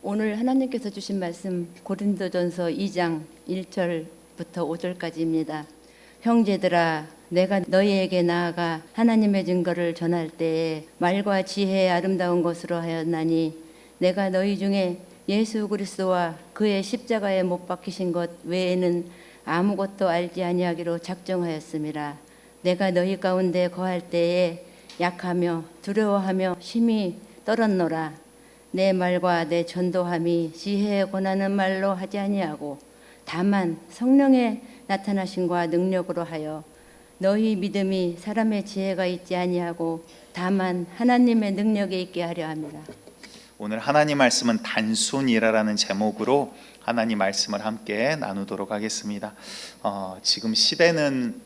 오늘 하나님께서 주신 말씀 고린도전서 2장 1절부터 5절까지입니다. 형제들아, 내가 너희에게 나아가 하나님의 증거를 전할 때에 말과 지혜의 아름다운 것으로 하였나니 내가 너희 중에 예수 그리스도와 그의 십자가에 못 박히신 것 외에는 아무것도 알지 아니하기로 작정하였음이라. 내가 너희 가운데 거할 때에 약하며 두려워하며 심히 떨었노라. 내 말과 내 전도함이 지혜에 권하는 말로 하지 아니하고 다만 성령의 나타나심과 능력으로 하여 너희 믿음이 사람의 지혜가 있지 아니하고 다만 하나님의 능력에 있게 하려 합니다. 오늘 하나님 말씀은 단순이라라는 제목으로 하나님 말씀을 함께 나누도록 하겠습니다. 지금 시대는,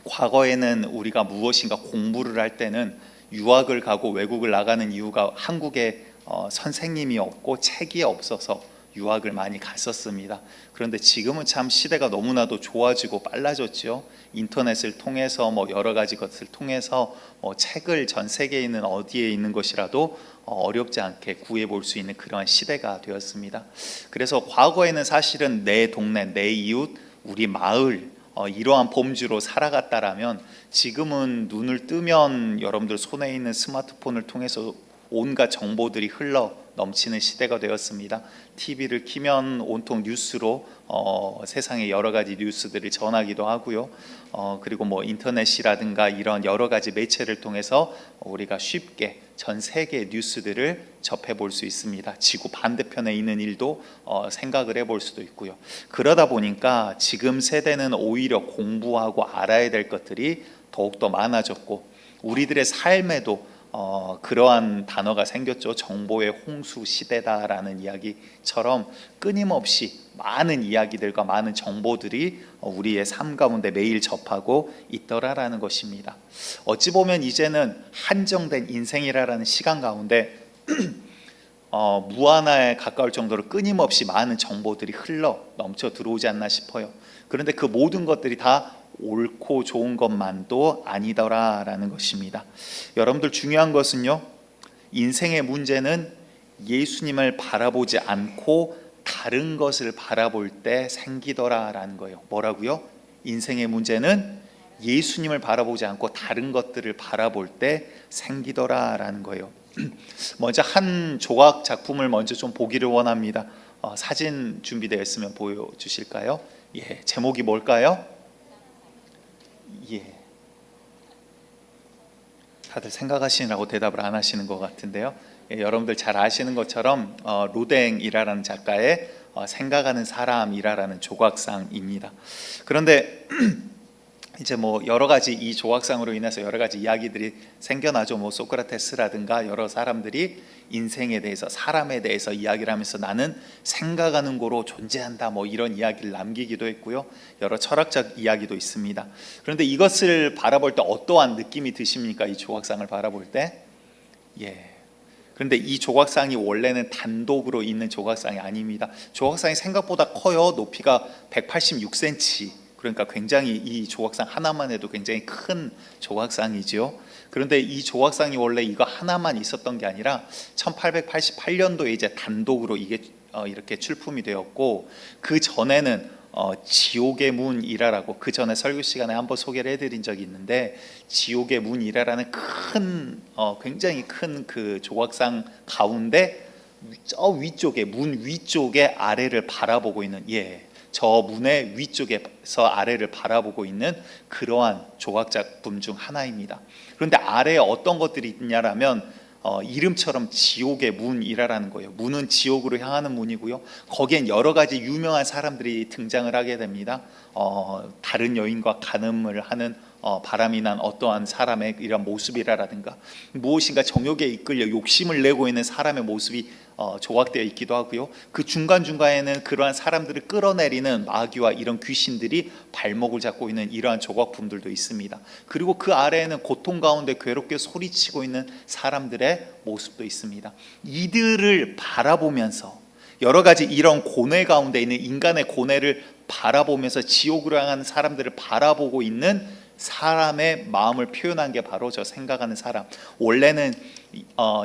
과거에는 우리가 무엇인가 공부를 할 때는 유학을 가고 외국을 나가는 이유가 한국에 선생님이 없고 책이 없어서 유학을 많이 갔었습니다. 그런데 지금은 참 시대가 너무나도 좋아지고 빨라졌죠. 인터넷을 통해서 여러 가지 것을 통해서 책을 전 세계에 있는 어디에 있는 것이라도 어렵지 않게 구해볼 수 있는 그러한 시대가 되었습니다. 그래서 과거에는 사실은 내 동네, 내 이웃, 우리 마을 이러한 범주로 살아갔다라면 지금은 눈을 뜨면 여러분들 손에 있는 스마트폰을 통해서 온갖 정보들이 흘러 넘치는 시대가 되었습니다. TV를 켜면 온통 뉴스로 세상의 여러 가지 뉴스들을 전하기도 하고요. 그리고 인터넷이라든가 이런 여러 가지 매체를 통해서 우리가 쉽게 전 세계 뉴스들을 접해볼 수 있습니다. 지구 반대편에 있는 일도 생각을 해볼 수도 있고요. 그러다 보니까 지금 세대는 오히려 공부하고 알아야 될 것들이 더욱더 많아졌고 우리들의 삶에도 그러한 단어가 생겼죠. 정보의 홍수 시대다라는 이야기처럼 끊임없이 많은 이야기들과 많은 정보들이 우리의 삶 가운데 매일 접하고 있더라라는 것입니다. 어찌 보면 이제는 한정된 인생이라는 시간 가운데 무한화에 가까울 정도로 끊임없이 많은 정보들이 흘러 넘쳐 들어오지 않나 싶어요. 그런데 그 모든 것들이 다 옳고 좋은 것만도 아니더라라는 것입니다. 여러분들 중요한 것은요, 인생의 문제는 예수님을 바라보지 않고 다른 것을 바라볼 때 생기더라라는 거예요. 뭐라고요? 인생의 문제는 예수님을 바라보지 않고 다른 것들을 바라볼 때 생기더라라는 거예요. 먼저 한 조각 작품을 먼저 좀 보기를 원합니다. 사진 준비되어 있으면 보여주실까요? 예, 제목이 뭘까요? 예. 다들 생각하시느라고 대답을 안 하시는 것 같은데요. 예, 여러분들 잘 아시는 것처럼 로댕이라는 작가의 생각하는 사람이라는 조각상입니다. 그런데 이제 여러 가지 이 조각상으로 인해서 여러 가지 이야기들이 생겨나죠. 소크라테스라든가 여러 사람들이 인생에 대해서, 사람에 대해서 이야기를 하면서 나는 생각하는 거로 존재한다, 이런 이야기를 남기기도 했고요. 여러 철학적 이야기도 있습니다. 그런데 이것을 바라볼 때 어떠한 느낌이 드십니까? 이 조각상을 바라볼 때? 예. 그런데 이 조각상이 원래는 단독으로 있는 조각상이 아닙니다. 조각상이 생각보다 커요. 높이가 186cm. 그러니까 굉장히 이 조각상 하나만 해도 굉장히 큰 조각상이죠. 그런데 이 조각상이 원래 이거 하나만 있었던 게 아니라 1888년도에 이제 단독으로 이게 이렇게 출품이 되었고, 그 전에는 지옥의 문이라라고, 그 전에 설교 시간에 한번 소개를 해드린 적이 있는데, 지옥의 문이라라는 큰 굉장히 큰 그 조각상 가운데 저 위쪽에, 문 위쪽에 아래를 바라보고 있는, 저 문의 위쪽에서 아래를 바라보고 있는 그러한 조각 작품 중 하나입니다. 그런데 아래에 어떤 것들이 있냐라면 이름처럼 지옥의 문이라는 거예요. 문은 지옥으로 향하는 문이고요. 거기엔 여러 가지 유명한 사람들이 등장을 하게 됩니다. 다른 여인과 간음을 하는 바람이 난 어떠한 사람의 이런 모습이라든가, 무엇인가 정욕에 이끌려 욕심을 내고 있는 사람의 모습이 조각되어 있기도 하고요. 그 중간중간에는 그러한 사람들을 끌어내리는 마귀와 이런 귀신들이 발목을 잡고 있는 이러한 조각품들도 있습니다. 그리고 그 아래에는 고통 가운데 괴롭게 소리치고 있는 사람들의 모습도 있습니다. 이들을 바라보면서, 여러 가지 이런 고뇌 가운데 있는 인간의 고뇌를 바라보면서 지옥으로 향하는 사람들을 바라보고 있는 사람의 마음을 표현한 게 바로 저 생각하는 사람. 원래는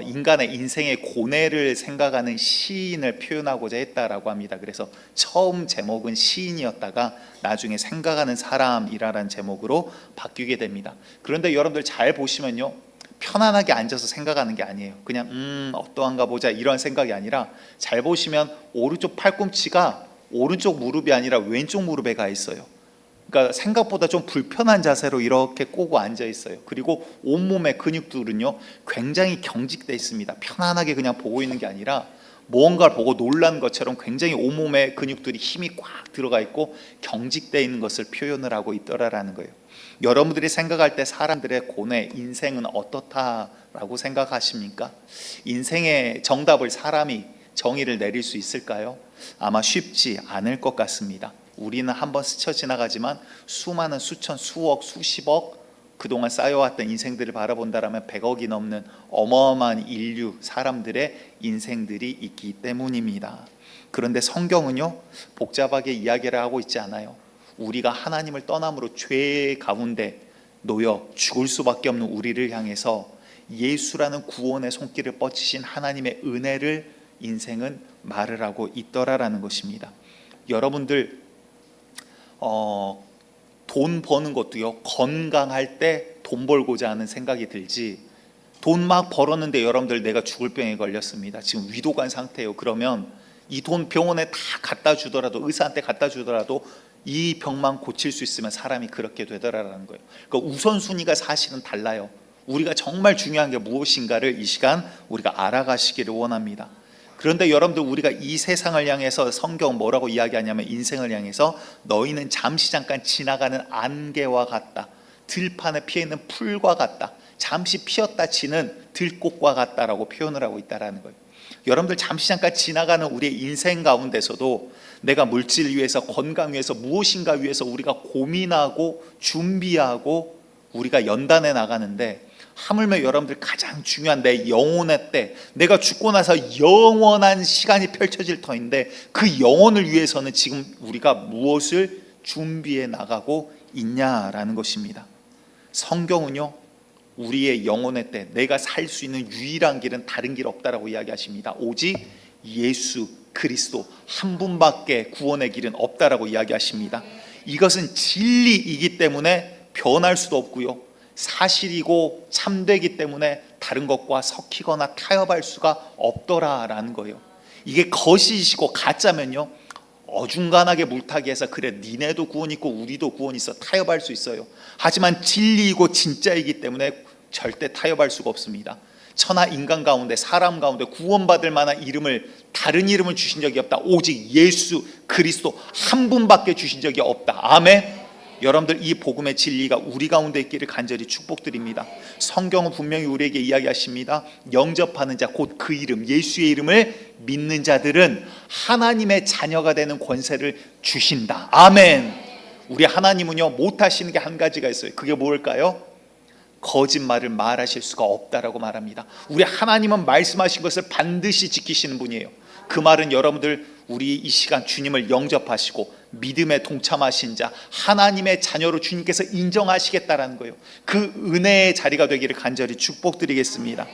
인간의 인생의 고뇌를 생각하는 시인을 표현하고자 했다라고 합니다. 그래서 처음 제목은 시인이었다가 나중에 생각하는 사람이라는 제목으로 바뀌게 됩니다. 그런데 여러분들 잘 보시면요, 편안하게 앉아서 생각하는 게 아니에요. 그냥 어떠한가 보자 이런 생각이 아니라, 잘 보시면 오른쪽 팔꿈치가 오른쪽 무릎이 아니라 왼쪽 무릎에 가 있어요. 그러니까 생각보다 좀 불편한 자세로 이렇게 꼬고 앉아 있어요. 그리고 온몸의 근육들은요 굉장히 경직돼 있습니다. 편안하게 그냥 보고 있는 게 아니라 무언가를 보고 놀란 것처럼 굉장히 온몸의 근육들이 힘이 꽉 들어가 있고 경직돼 있는 것을 표현을 하고 있더라라는 거예요. 여러분들이 생각할 때 사람들의 고뇌, 인생은 어떻다라고 생각하십니까? 인생의 정답을 사람이 정의를 내릴 수 있을까요? 아마 쉽지 않을 것 같습니다. 우리는 한번 스쳐 지나가지만 수많은 수천, 수억, 수십억 그동안 쌓여왔던 인생들을 바라본다라면 100억이 넘는 어마어마한 인류, 사람들의 인생들이 있기 때문입니다. 그런데 성경은요 복잡하게 이야기를 하고 있지 않아요. 우리가 하나님을 떠남으로 죄 가운데 놓여 죽을 수밖에 없는 우리를 향해서 예수라는 구원의 손길을 뻗치신 하나님의 은혜를 인생은 말을 하고 있더라라는 것입니다. 여러분들 돈 버는 것도요 건강할 때 돈 벌고자 하는 생각이 들지, 돈 막 벌었는데 여러분들 내가 죽을 병에 걸렸습니다, 지금 위독한 상태예요, 그러면 이 돈 병원에 다 갖다 주더라도, 의사한테 갖다 주더라도 이 병만 고칠 수 있으면 사람이 그렇게 되더라라는 거예요. 그러니까 우선순위가 사실은 달라요. 우리가 정말 중요한 게 무엇인가를 이 시간 우리가 알아가시기를 원합니다. 그런데 여러분들, 우리가 이 세상을 향해서 성경 뭐라고 이야기하냐면, 인생을 향해서 너희는 잠시 잠깐 지나가는 안개와 같다, 들판에 피어있는 풀과 같다, 잠시 피었다 지는 들꽃과 같다라고 표현을 하고 있다라는 거예요. 여러분들, 잠시 잠깐 지나가는 우리의 인생 가운데서도 내가 물질 위해서, 건강 위해서, 무엇인가 위해서 우리가 고민하고 준비하고 우리가 연단해 나가는데, 하물며 여러분들 가장 중요한 내 영혼의 때, 내가 죽고 나서 영원한 시간이 펼쳐질 터인데, 그 영혼을 위해서는 지금 우리가 무엇을 준비해 나가고 있냐라는 것입니다. 성경은요 우리의 영혼의 때, 내가 살 수 있는 유일한 길은 다른 길 없다라고 이야기하십니다. 오직 예수 그리스도 한 분밖에 구원의 길은 없다라고 이야기하십니다. 이것은 진리이기 때문에 변할 수도 없고요, 사실이고 참되기 때문에 다른 것과 섞이거나 타협할 수가 없더라라는 거예요. 이게 거짓이고 가짜면요 어중간하게 물타기해서 그래 니네도 구원 있고 우리도 구원 있어 타협할 수 있어요. 하지만 진리이고 진짜이기 때문에 절대 타협할 수가 없습니다. 천하 인간 가운데, 사람 가운데 구원받을 만한 이름을, 다른 이름을 주신 적이 없다. 오직 예수 그리스도 한 분밖에 주신 적이 없다. 아멘. 여러분들, 이 복음의 진리가 우리 가운데 있기를 간절히 축복드립니다. 성경은 분명히 우리에게 이야기하십니다. 영접하는 자, 곧 그 이름, 예수의 이름을 믿는 자들은 하나님의 자녀가 되는 권세를 주신다. 아멘. 우리 하나님은요 못하시는 게 한 가지가 있어요. 그게 뭘까요? 거짓말을 말하실 수가 없다라고 말합니다. 우리 하나님은 말씀하신 것을 반드시 지키시는 분이에요. 그 말은 여러분들, 우리 이 시간 주님을 영접하시고 믿음에 동참하신 자, 하나님의 자녀로 주님께서 인정하시겠다라는 거예요. 그 은혜의 자리가 되기를 간절히 축복드리겠습니다.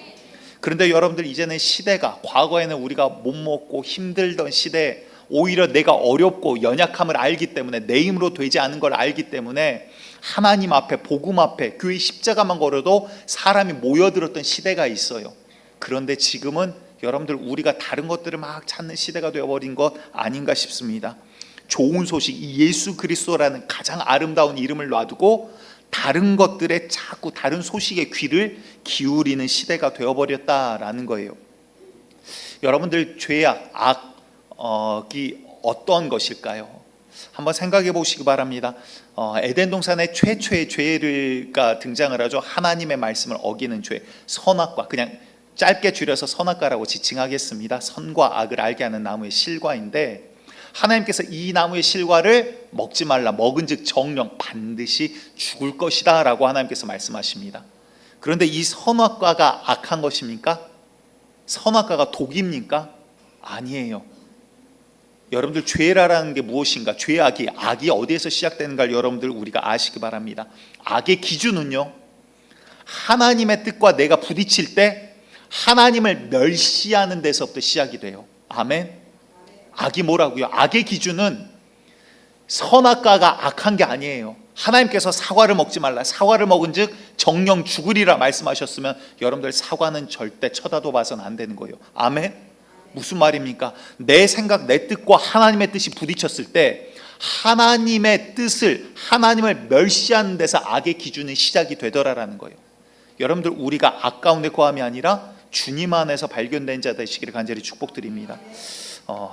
그런데 여러분들, 이제는 시대가, 과거에는 우리가 못 먹고 힘들던 시대에 오히려 내가 어렵고 연약함을 알기 때문에, 내 힘으로 되지 않은 걸 알기 때문에 하나님 앞에, 복음 앞에, 교회 십자가만 걸어도 사람이 모여들었던 시대가 있어요. 그런데 지금은 여러분들, 우리가 다른 것들을 막 찾는 시대가 되어버린 것 아닌가 싶습니다. 좋은 소식, 이 예수 그리스도라는 가장 아름다운 이름을 놔두고 다른 것들에 자꾸, 다른 소식에 귀를 기울이는 시대가 되어버렸다라는 거예요. 여러분들, 죄악, 악이 어떤 것일까요? 한번 생각해 보시기 바랍니다. 에덴 동산의 최초의 죄가 등장을 하죠. 하나님의 말씀을 어기는 죄, 선악과, 그냥 짧게 줄여서 선악과라고 지칭하겠습니다. 선과 악을 알게 하는 나무의 실과인데, 하나님께서 이 나무의 실과를 먹지 말라, 먹은즉 정령 반드시 죽을 것이다 라고 하나님께서 말씀하십니다. 그런데 이 선악과가 악한 것입니까? 선악과가 독입니까? 아니에요. 여러분들 죄라는 게 무엇인가? 악이 어디에서 시작되는가를 여러분들 우리가 아시기 바랍니다. 악의 기준은요, 하나님의 뜻과 내가 부딪힐 때 하나님을 멸시하는 데서부터 시작이 돼요. 아멘. 악이 뭐라고요? 악의 기준은 선악과가 악한 게 아니에요. 하나님께서 사과를 먹지 말라, 사과를 먹은 즉 정령 죽으리라 말씀하셨으면 여러분들 사과는 절대 쳐다도 봐서는 안 되는 거예요. 아멘. 무슨 말입니까? 내 생각, 내 뜻과 하나님의 뜻이 부딪혔을 때 하나님의 뜻을, 하나님을 멸시하는 데서 악의 기준이 시작이 되더라라는 거예요. 여러분들, 우리가 악 가운데 거함이 아니라 주님 안에서 발견된 자 되시기를 간절히 축복드립니다.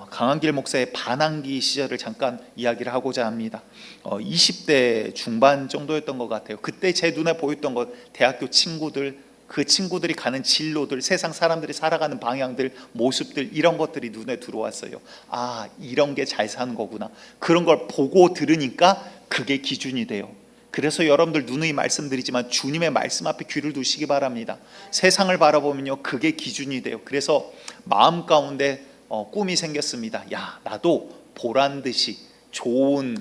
강한길 목사의 반항기 시절을 잠깐 이야기를 하고자 합니다. 20대 중반 정도였던 것 같아요. 그때 제 눈에 보였던 것, 대학교 친구들, 그 친구들이 가는 진로들, 세상 사람들이 살아가는 방향들, 모습들, 이런 것들이 눈에 들어왔어요. 아, 이런 게 잘 사는 거구나. 그런 걸 보고 들으니까 그게 기준이 돼요. 그래서 여러분들 누누이 말씀드리지만 주님의 말씀 앞에 귀를 두시기 바랍니다. 세상을 바라보면요, 그게 기준이 돼요. 그래서 마음 가운데 꿈이 생겼습니다. 야, 나도 보란 듯이 좋은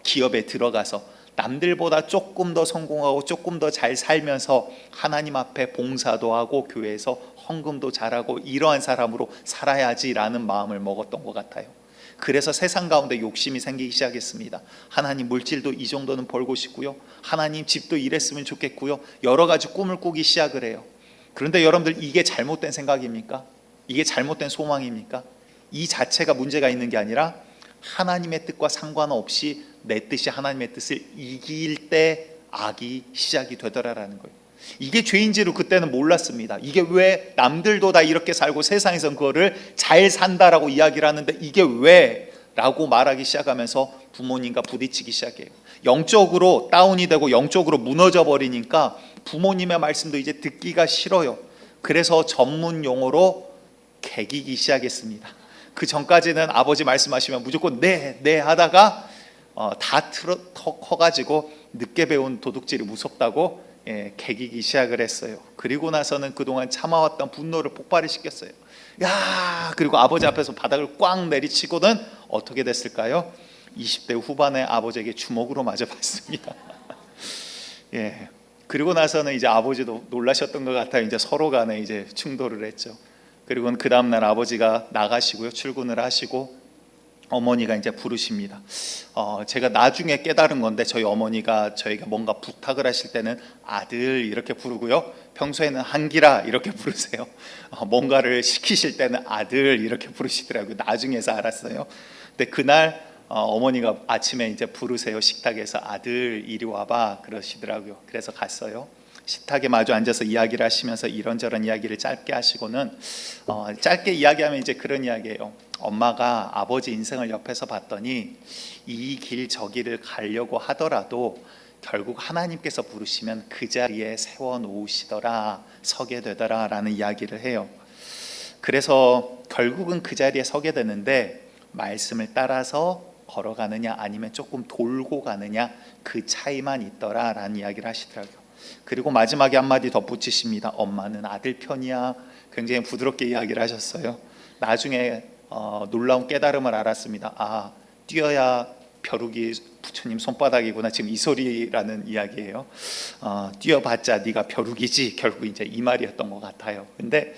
기업에 들어가서 남들보다 조금 더 성공하고 조금 더 잘 살면서 하나님 앞에 봉사도 하고 교회에서 헌금도 잘하고 이러한 사람으로 살아야지라는 마음을 먹었던 것 같아요. 그래서 세상 가운데 욕심이 생기기 시작했습니다. 하나님, 물질도 이 정도는 벌고 싶고요, 하나님 집도 이랬으면 좋겠고요, 여러 가지 꿈을 꾸기 시작을 해요. 그런데 여러분들, 이게 잘못된 생각입니까? 이게 잘못된 소망입니까? 이 자체가 문제가 있는 게 아니라 하나님의 뜻과 상관없이 내 뜻이 하나님의 뜻을 이길 때 악이 시작이 되더라라는 거예요. 이게 죄인지를 그때는 몰랐습니다. 이게 왜 남들도 다 이렇게 살고 세상에선 그거를 잘 산다라고 이야기를 하는데 이게 왜? 라고 말하기 시작하면서 부모님과 부딪히기 시작해요. 영적으로 다운이 되고 영적으로 무너져 버리니까 부모님의 말씀도 이제 듣기가 싫어요. 그래서 전문 용어로 개기기 시작했습니다. 그 전까지는 아버지 말씀하시면 무조건 네 하다가 다 커가지고 늦게 배운 도둑질이 무섭다고 개기기 시작을 했어요. 그리고 나서는 그동안 참아왔던 분노를 폭발을 시켰어요. 야, 그리고 아버지 앞에서 바닥을 꽝 내리치고는 어떻게 됐을까요? 20대 후반에 아버지에게 주먹으로 맞아봤습니다. 예. 그리고 나서는 이제 아버지도 놀라셨던 것 같아요. 이제 서로 간에 이제 충돌을 했죠. 그리고는 그 다음 날 아버지가 나가시고요, 출근을 하시고 어머니가 이제 부르십니다. 제가 나중에 깨달은 건데 저희 어머니가 저희가 뭔가 부탁을 하실 때는 아들 이렇게 부르고요, 평소에는 한기라 이렇게 부르세요. 뭔가를 시키실 때는 아들 이렇게 부르시더라고요. 나중에서 알았어요. 근데 그날 어머니가 아침에 이제 부르세요. 식탁에서 아들 이리 와봐 그러시더라고요. 그래서 갔어요. 식탁에 마주 앉아서 이야기를 하시면서 이런저런 이야기를 짧게 하시고는 짧게 이야기하면 이제 그런 이야기예요. 엄마가 아버지 인생을 옆에서 봤더니 이 길 저 길을 가려고 하더라도 결국 하나님께서 부르시면 그 자리에 세워놓으시더라, 서게 되더라 라는 이야기를 해요. 그래서 결국은 그 자리에 서게 되는데 말씀을 따라서 걸어가느냐 아니면 조금 돌고 가느냐, 그 차이만 있더라 라는 이야기를 하시더라고요. 그리고 마지막에 한마디 덧붙이십니다. 엄마는 아들 편이야. 굉장히 부드럽게 이야기를 하셨어요. 나중에 놀라운 깨달음을 알았습니다. 아, 뛰어야 벼룩이 부처님 손바닥이구나. 지금 이 소리라는 이야기예요. 뛰어봤자 네가 벼룩이지. 결국 이제 이 말이었던 것 같아요. 근데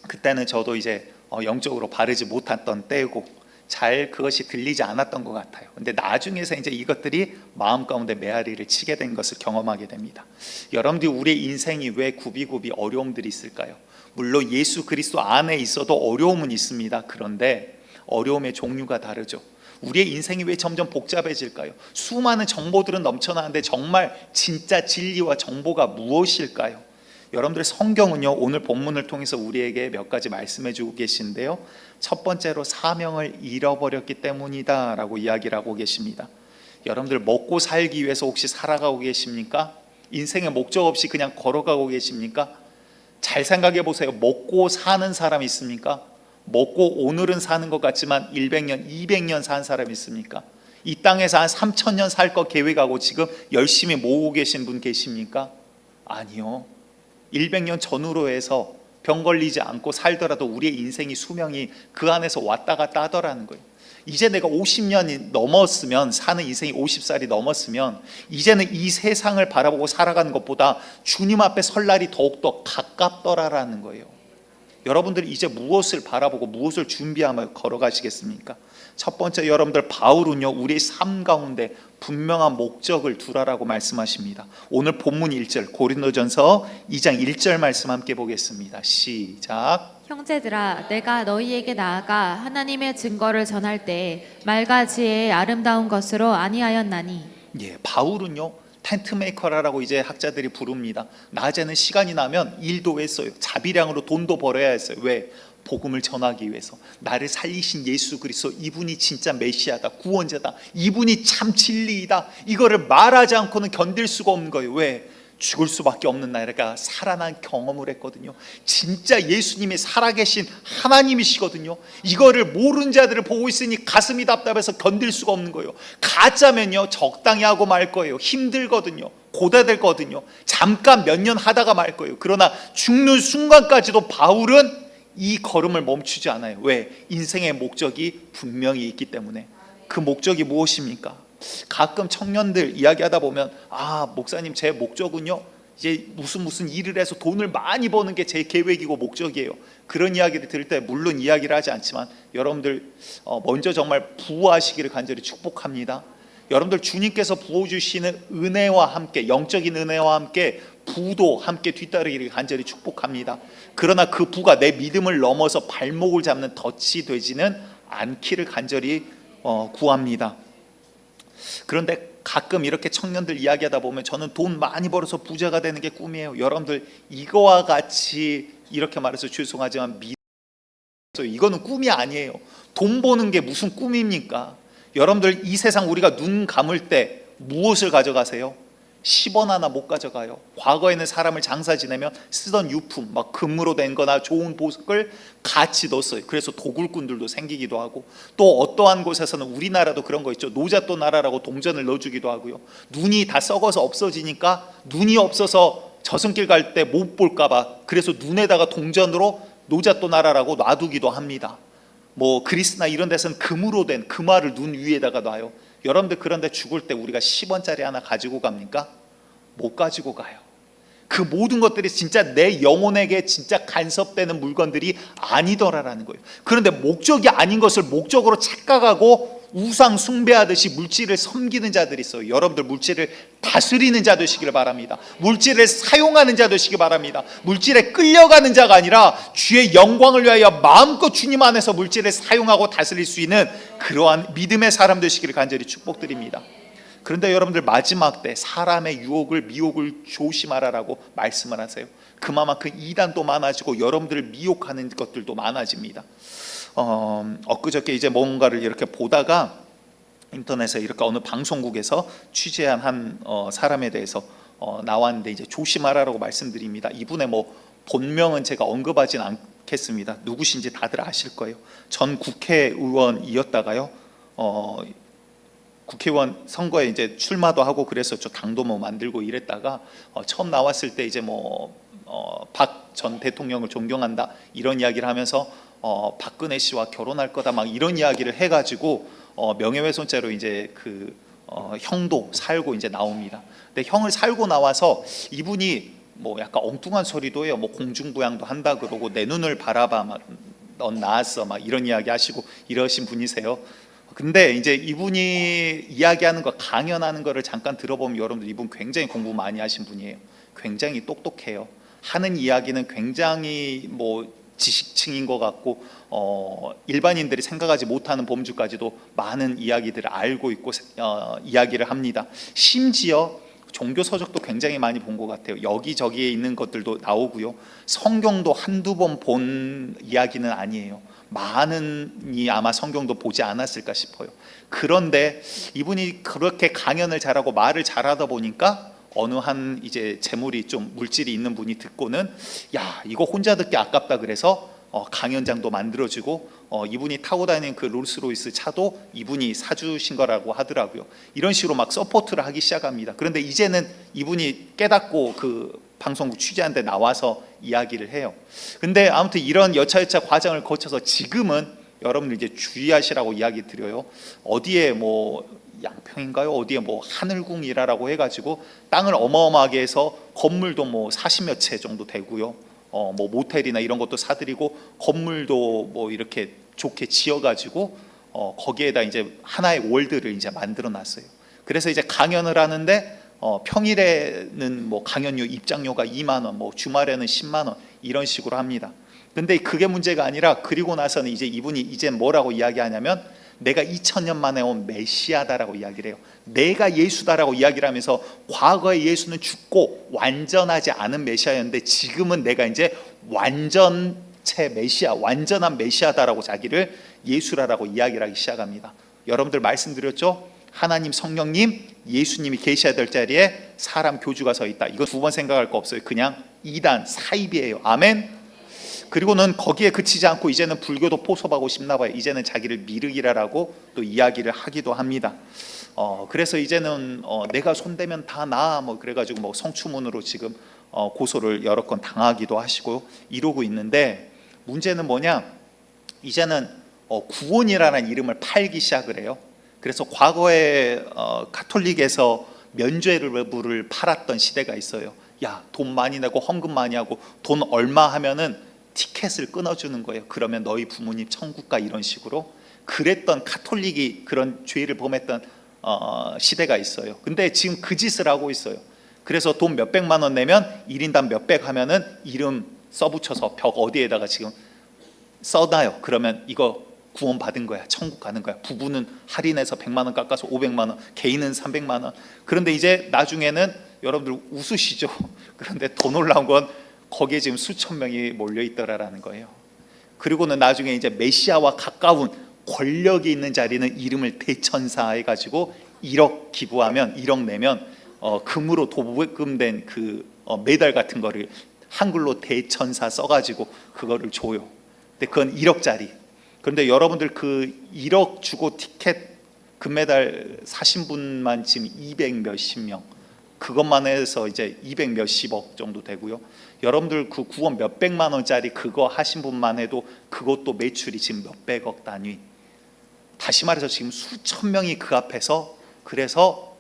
그때는 저도 이제 영적으로 바르지 못했던 때고 잘 그것이 들리지 않았던 것 같아요. 근데 나중에서 이제 이것들이 마음 가운데 메아리를 치게 된 것을 경험하게 됩니다. 여러분들이 우리의 인생이 왜 굽이굽이 어려움들이 있을까요? 물론 예수 그리스도 안에 있어도 어려움은 있습니다. 그런데 어려움의 종류가 다르죠. 우리의 인생이 왜 점점 복잡해질까요? 수많은 정보들은 넘쳐나는데 정말 진짜 진리와 정보가 무엇일까요? 여러분들, 성경은요, 오늘 본문을 통해서 우리에게 몇 가지 말씀해 주고 계신데요, 첫 번째로 사명을 잃어버렸기 때문이다 라고 이야기를 하고 계십니다. 여러분들, 먹고 살기 위해서 혹시 살아가고 계십니까? 인생의 목적 없이 그냥 걸어가고 계십니까? 잘 생각해 보세요. 먹고 사는 사람 있습니까? 먹고 오늘은 사는 것 같지만 100년, 200년 산 사람 있습니까? 이 땅에서 한 3000년 살 거 계획하고 지금 열심히 모으고 계신 분 계십니까? 아니요. 100년 전후로 해서 병 걸리지 않고 살더라도 우리의 인생이 수명이 그 안에서 왔다 갔다 하더라는 거예요. 이제 내가 50년이 넘었으면, 사는 인생이 50살이 넘었으면 이제는 이 세상을 바라보고 살아가는 것보다 주님 앞에 설 날이 더욱더 가깝더라라는 거예요. 여러분들이 이제 무엇을 바라보고 무엇을 준비하며 걸어가시겠습니까? 첫 번째, 여러분들, 바울은요 우리의 삶 가운데 분명한 목적을 두라라고 말씀하십니다. 오늘 본문 1절, 고린도전서 2장 1절 말씀 함께 보겠습니다. 시작. 형제들아, 내가 너희에게 나아가 하나님의 증거를 전할 때 말과 지혜의 아름다운 것으로 아니하였나니. 예, 바울은요 텐트 메이커라고 이제 학자들이 부릅니다. 낮에는 시간이 나면 일도 했어요. 자비량으로 돈도 벌어야 했어요. 왜? 복음을 전하기 위해서. 나를 살리신 예수 그리스도, 이분이 진짜 메시아다, 구원자다, 이분이 참 진리이다, 이거를 말하지 않고는 견딜 수가 없는 거예요. 왜? 죽을 수밖에 없는 나이가 살아난 경험을 했거든요. 진짜 예수님이 살아계신 하나님이시거든요. 이거를 모르는 자들을 보고 있으니 가슴이 답답해서 견딜 수가 없는 거예요. 가짜면요 적당히 하고 말 거예요. 힘들거든요. 고달되거든요. 잠깐 몇 년 하다가 말 거예요. 그러나 죽는 순간까지도 바울은 이 걸음을 멈추지 않아요. 왜? 인생의 목적이 분명히 있기 때문에. 그 목적이 무엇입니까? 가끔 청년들 이야기하다 보면, 아, 목사님, 제 목적은요 이제 무슨 일을 해서 돈을 많이 버는 게 제 계획이고 목적이에요. 그런 이야기를 들을 때 물론 이야기를 하지 않지만 여러분들 먼저 정말 부하시기를 간절히 축복합니다. 여러분들, 주님께서 부어주시는 은혜와 함께, 영적인 은혜와 함께 부도 함께 뒤따르기를 간절히 축복합니다. 그러나 그 부가 내 믿음을 넘어서 발목을 잡는 덫이 되지는 않기를 간절히 구합니다. 그런데 가끔 이렇게 청년들 이야기하다 보면, 저는 돈 많이 벌어서 부자가 되는 게 꿈이에요. 여러분들, 이거와 같이 이렇게 말해서 죄송하지만 이거는 꿈이 아니에요. 돈 버는 게 무슨 꿈입니까? 여러분들, 이 세상 우리가 눈 감을 때 무엇을 가져가세요? 10원 하나 못 가져가요. 과거에는 사람을 장사 지내면 쓰던 유품, 막 금으로 된 거나 좋은 보석을 같이 넣었어요. 그래서 도굴꾼들도 생기기도 하고, 또 어떠한 곳에서는, 우리나라도 그런 거 있죠, 노잣돈 나라라고 동전을 넣어주기도 하고요. 눈이 다 썩어서 없어지니까, 눈이 없어서 저승길 갈 때 못 볼까 봐 그래서 눈에다가 동전으로 노잣돈 나라라고 놔두기도 합니다. 뭐 그리스나 이런 데서는 금으로 된 금화를 눈 위에다가 놔요. 여러분들, 그런데 죽을 때 우리가 10원짜리 하나 가지고 갑니까? 못 가지고 가요. 그 모든 것들이 진짜 내 영혼에게 진짜 간섭되는 물건들이 아니더라라는 거예요. 그런데 목적이 아닌 것을 목적으로 착각하고 우상 숭배하듯이 물질을 섬기는 자들이 있어요. 여러분들, 물질을 다스리는 자 되시기를 바랍니다. 물질을 사용하는 자 되시기 바랍니다. 물질에 끌려가는 자가 아니라 주의 영광을 위하여 마음껏 주님 안에서 물질을 사용하고 다스릴 수 있는 그러한 믿음의 사람 되시기를 간절히 축복드립니다. 그런데 여러분들, 마지막 때 사람의 유혹을, 미혹을 조심하라라고 말씀을 하세요. 그만큼 이단도 많아지고 여러분들을 미혹하는 것들도 많아집니다. 엊그저께 이제 뭔가를 이렇게 보다가 인터넷에 이렇게 어느 방송국에서 취재한 한 사람에 대해서 나왔는데, 이제 조심하라라고 말씀드립니다. 이분의 뭐 본명은 제가 언급하진 않겠습니다. 누구신지 다들 아실 거예요. 전 국회의원이었다가요, 국회의원 선거에 이제 출마도 하고 그랬었죠. 당도 뭐 만들고 이랬다가 처음 나왔을 때 이제 박 전 대통령을 존경한다 이런 이야기를 하면서 박근혜 씨와 결혼할 거다 막 이런 이야기를 해가지고 명예훼손죄로 이제 형도 살고 이제 나옵니다. 근데 형을 살고 나와서 이분이 뭐 약간 엉뚱한 소리도 해요. 뭐 공중부양도 한다 그러고, 내 눈을 바라봐, 막 넌 나았어, 막 이런 이야기 하시고 이러신 분이세요. 근데 이제 이분이 이야기하는 거, 강연하는 거를 잠깐 들어보면 여러분들, 이분 굉장히 공부 많이 하신 분이에요. 굉장히 똑똑해요. 하는 이야기는 굉장히 뭐 지식층인 것 같고, 일반인들이 생각하지 못하는 범주까지도 많은 이야기들을 알고 있고 이야기를 합니다. 심지어 종교 서적도 굉장히 많이 본 것 같아요. 여기저기에 있는 것들도 나오고요. 성경도 한두 번 본 이야기는 아니에요. 많은이 아마 성경도 보지 않았을까 싶어요. 그런데 이분이 그렇게 강연을 잘하고 말을 잘하다 보니까 어느 한 이제 재물이 좀 물질이 있는 분이 듣고는, 야, 이거 혼자 듣기 아깝다 그래서 강연장도 만들어지고, 이분이 타고 다니는 그 롤스로이스 차도 이분이 사주신 거라고 하더라고요. 이런 식으로 막 서포트를 하기 시작합니다. 그런데 이제는 이분이 깨닫고 그 방송국 취재한 데 나와서 이야기를 해요. 근데 아무튼 이런 여차여차 과정을 거쳐서 지금은 여러분들 이제 주의하시라고 이야기 드려요. 어디에 뭐 양평인가요? 어디에 뭐 하늘궁이라고 해가지고 땅을 어마어마하게 해서 건물도 뭐 40몇 채 정도 되고요. 뭐 모텔이나 이런 것도 사드리고 건물도 뭐 이렇게 좋게 지어가지고 거기에다 이제 하나의 월드를 이제 만들어 놨어요. 그래서 이제 강연을 하는데 평일에는 뭐 강연료 입장료가 2만 원, 뭐 주말에는 10만 원 이런 식으로 합니다. 근데 그게 문제가 아니라 그리고 나서는 이제 이분이 이제 뭐라고 이야기하냐면 내가 2000년 만에 온 메시아다라고 이야기를 해요. 내가 예수다라고 이야기를 하면서 과거에 예수는 죽고 완전하지 않은 메시아였는데 지금은 내가 이제 완전체 메시아, 완전한 메시아다라고 자기를 예수라라고 이야기를 하기 시작합니다. 여러분들 말씀드렸죠? 하나님, 성령님, 예수님이 계셔야 될 자리에 사람 교주가 서 있다. 이거 두 번 생각할 거 없어요. 그냥 이단 사입이에요. 아멘. 그리고는 거기에 그치지 않고 이제는 불교도 포섭하고 싶나 봐요. 이제는 자기를 미륵이라고 또 이야기를 하기도 합니다. 그래서 이제는 내가 손대면 다 나 뭐 그래가지고 뭐 성추문으로 지금 고소를 여러 건 당하기도 하시고 이러고 있는데 문제는 뭐냐? 이제는 구원이라는 이름을 팔기 시작을 해요. 그래서 과거에 가톨릭에서 면죄부를 팔았던 시대가 있어요. 야, 돈 많이 내고 헌금 많이 하고 돈 얼마 하면은 티켓을 끊어주는 거예요. 그러면 너희 부모님 천국 가 이런 식으로 그랬던 가톨릭이 그런 죄를 범했던 시대가 있어요. 근데 지금 그 짓을 하고 있어요. 그래서 돈 몇백만 원 내면 1인당 몇백 하면은 이름 써붙여서 벽 어디에다가 지금 써놔요. 그러면 이거 구원 받은 거야. 천국 가는 거야. 부부는 할인해서 100만 원 깎아서 500만 원, 개인은 300만 원. 그런데 이제 나중에는 여러분들 웃으시죠? 그런데 더 놀라운 건 거기에 지금 수천 명이 몰려 있더라라는 거예요. 그리고는 나중에 이제 메시아와 가까운 권력이 있는 자리는 이름을 대천사 해가지고 1억 기부하면 1억 내면 금으로 도금된 그 메달 같은 거를 한글로 대천사 써가지고 그거를 줘요. 근데 그건 1억짜리. 그런데 여러분들 그 1억 주고 티켓 금메달 사신 분만 지금 200 몇십 명. 그것만 해서 이제 200 몇십억 정도 되고요. 여러분들 그 구원 몇백만 원짜리 그거 하신 분만 해도 그것도 매출이 지금 몇백억 단위. 다시 말해서 지금 수천 명이 그 앞에서 그래서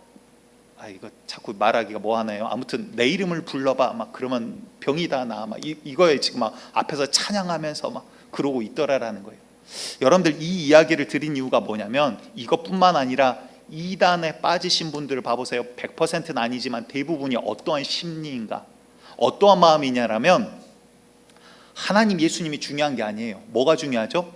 이거 자꾸 말하기가 뭐하네요. 아무튼 내 이름을 불러봐 막 그러면 병이 다 나 막 이거에 지금 막 앞에서 찬양하면서 막 그러고 있더라라는 거예요. 여러분들 이 이야기를 드린 이유가 뭐냐면 이것뿐만 아니라 이단에 빠지신 분들을 봐보세요. 100%는 아니지만 대부분이 어떠한 심리인가, 어떠한 마음이냐라면 하나님, 예수님이 중요한 게 아니에요. 뭐가 중요하죠?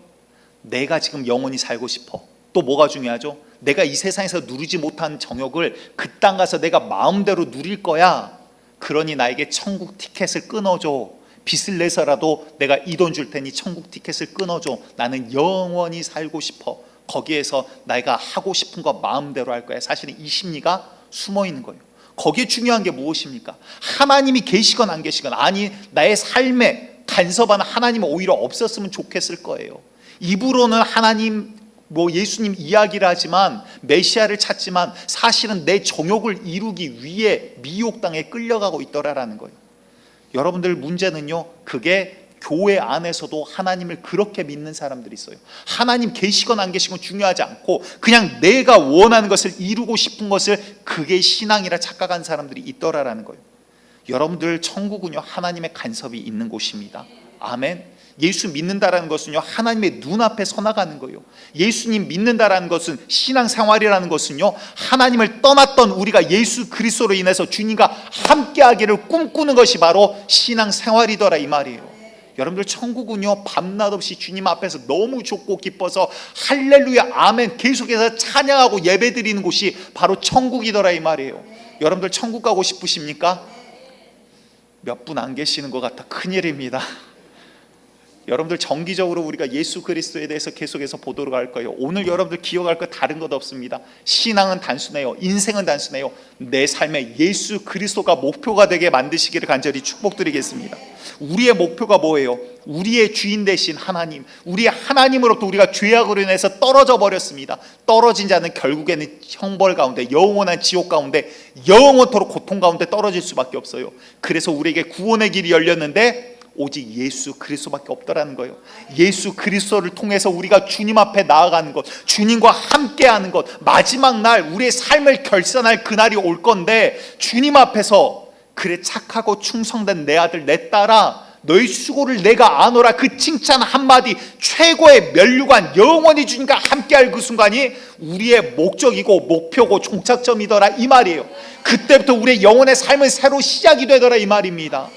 내가 지금 영원히 살고 싶어. 또 뭐가 중요하죠? 내가 이 세상에서 누리지 못한 정욕을 그 땅 가서 내가 마음대로 누릴 거야. 그러니 나에게 천국 티켓을 끊어줘. 빚을 내서라도 내가 이 돈 줄 테니 천국 티켓을 끊어줘. 나는 영원히 살고 싶어. 거기에서 내가 하고 싶은 거 마음대로 할 거야. 사실은 이 심리가 숨어 있는 거예요. 거기에 중요한 게 무엇입니까? 하나님이 계시건 안 계시건, 아니 나의 삶에 간섭하는 하나님은 오히려 없었으면 좋겠을 거예요. 입으로는 하나님 뭐 예수님 이야기를 하지만 메시아를 찾지만 사실은 내 정욕을 이루기 위해 미혹당에 끌려가고 있더라라는 거예요. 여러분들 문제는요, 그게 교회 안에서도 하나님을 그렇게 믿는 사람들이 있어요. 하나님 계시건 안 계시건 중요하지 않고 그냥 내가 원하는 것을 이루고 싶은 것을 그게 신앙이라 착각한 사람들이 있더라라는 거예요. 여러분들 천국은요 하나님의 간섭이 있는 곳입니다. 아멘. 예수 믿는다라는 것은요 하나님의 눈앞에 서나가는 거예요. 예수님 믿는다라는 것은 신앙생활이라는 것은요 하나님을 떠났던 우리가 예수 그리스도로 인해서 주님과 함께하기를 꿈꾸는 것이 바로 신앙생활이더라 이 말이에요. 여러분들 천국은요 밤낮 없이 주님 앞에서 너무 좋고 기뻐서 할렐루야 아멘 계속해서 찬양하고 예배드리는 곳이 바로 천국이더라 이 말이에요. 여러분들 천국 가고 싶으십니까? 몇 분 안 계시는 것 같아 큰일입니다. 여러분들 정기적으로 우리가 예수 그리스도에 대해서 계속해서 보도록 할 거예요. 오늘 여러분들 기억할 거 다른 것 없습니다. 신앙은 단순해요. 인생은 단순해요. 내 삶에 예수 그리스도가 목표가 되게 만드시기를 간절히 축복드리겠습니다. 우리의 목표가 뭐예요? 우리의 주인 되신 하나님, 우리의 하나님으로부터 우리가 죄악으로 인해서 떨어져 버렸습니다. 떨어진 자는 결국에는 형벌 가운데, 영원한 지옥 가운데, 영원토록 고통 가운데 떨어질 수밖에 없어요. 그래서 우리에게 구원의 길이 열렸는데 오직 예수 그리스도밖에 없더라는 거예요. 예수 그리스도를 통해서 우리가 주님 앞에 나아가는 것, 주님과 함께하는 것, 마지막 날 우리의 삶을 결산할 그날이 올 건데, 주님 앞에서 그래 착하고 충성된 내 아들 내 딸아 너희 수고를 내가 아노라, 그 칭찬 한마디, 최고의 면류관, 영원히 주님과 함께할 그 순간이 우리의 목적이고 목표고 종착점이더라 이 말이에요. 그때부터 우리의 영혼의 삶은 새로 시작이 되더라 이 말입니다.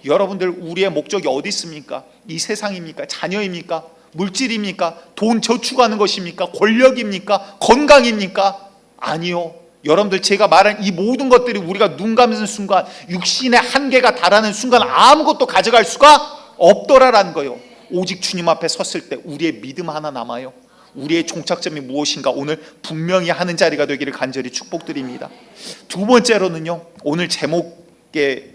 여러분들, 우리의 목적이 어디 있습니까? 이 세상입니까? 자녀입니까? 물질입니까? 돈 저축하는 것입니까? 권력입니까? 건강입니까? 아니요. 여러분들, 제가 말한 이 모든 것들이 우리가 눈 감는 순간, 육신의 한계가 달하는 순간 아무것도 가져갈 수가 없더라라는 거예요. 오직 주님 앞에 섰을 때 우리의 믿음 하나 남아요. 우리의 종착점이 무엇인가 오늘 분명히 하는 자리가 되기를 간절히 축복드립니다. 두 번째로는요, 오늘 제목의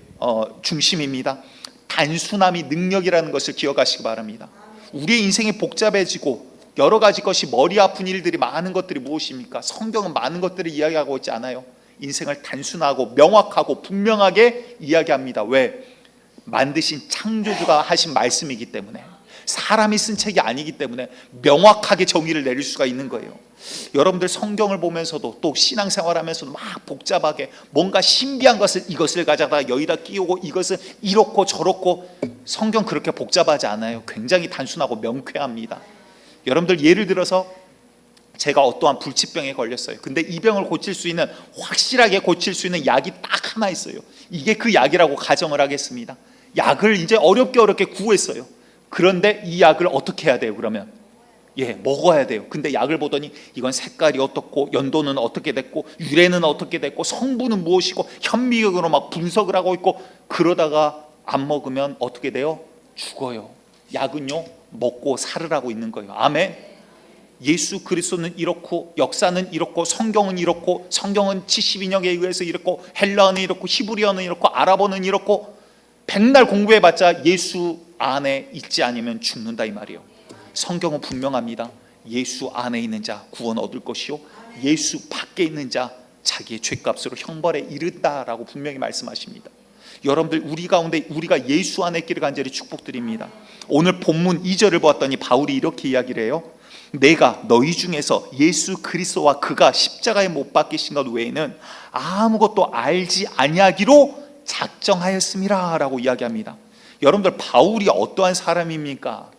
중심입니다. 단순함이 능력이라는 것을 기억하시기 바랍니다. 우리의 인생이 복잡해지고 여러 가지 것이 머리 아픈 일들이 많은 것들이 무엇입니까? 성경은 많은 것들을 이야기하고 있지 않아요. 인생을 단순하고 명확하고 분명하게 이야기합니다. 왜? 만드신 창조주가 하신 말씀이기 때문에, 사람이 쓴 책이 아니기 때문에 명확하게 정의를 내릴 수가 있는 거예요. 여러분들, 성경을 보면서도 또 신앙생활하면서도 막 복잡하게 뭔가 신비한 것을, 이것을 가져다가 여기다 끼우고 이것은 이렇고 저렇고, 성경 그렇게 복잡하지 않아요. 굉장히 단순하고 명쾌합니다. 여러분들, 예를 들어서 제가 어떠한 불치병에 걸렸어요. 근데 이 병을 고칠 수 있는, 확실하게 고칠 수 있는 약이 딱 하나 있어요. 이게 그 약이라고 가정을 하겠습니다. 약을 이제 어렵게 구했어요. 그런데 이 약을 어떻게 해야 돼요? 그러면 먹어야 돼요. 근데 약을 보더니 이건 색깔이 어떻고, 연도는 어떻게 됐고, 유래는 어떻게 됐고, 성분은 무엇이고, 현미경으로 막 분석을 하고 있고, 그러다가 안 먹으면 어떻게 돼요? 죽어요. 약은요, 먹고 살으라고 있는 거예요. 아멘. 예수 그리스도는 이렇고, 역사는 이렇고, 성경은 이렇고, 성경은 72년에 의해서 이렇고, 헬라어는 이렇고, 히브리어는 이렇고, 아랍어는 이렇고, 백날 공부해봤자 예수 안에 있지 않으면 죽는다 이 말이에요. 성경은 분명합니다. 예수 안에 있는 자 구원 얻을 것이요, 예수 밖에 있는 자 자기의 죄값으로 형벌에 이른다라고 분명히 말씀하십니다. 여러분들, 우리 가운데 우리가 예수 안에 있기를 간절히 축복드립니다. 오늘 본문 2절을 보았더니 바울이 이렇게 이야기를 해요. 내가 너희 중에서 예수 그리스도와 그가 십자가에 못 박히신 것 외에는 아무것도 알지 아니하기로 작정하였음이라 라고 이야기합니다. 여러분들, 바울이 어떠한 사람입니까?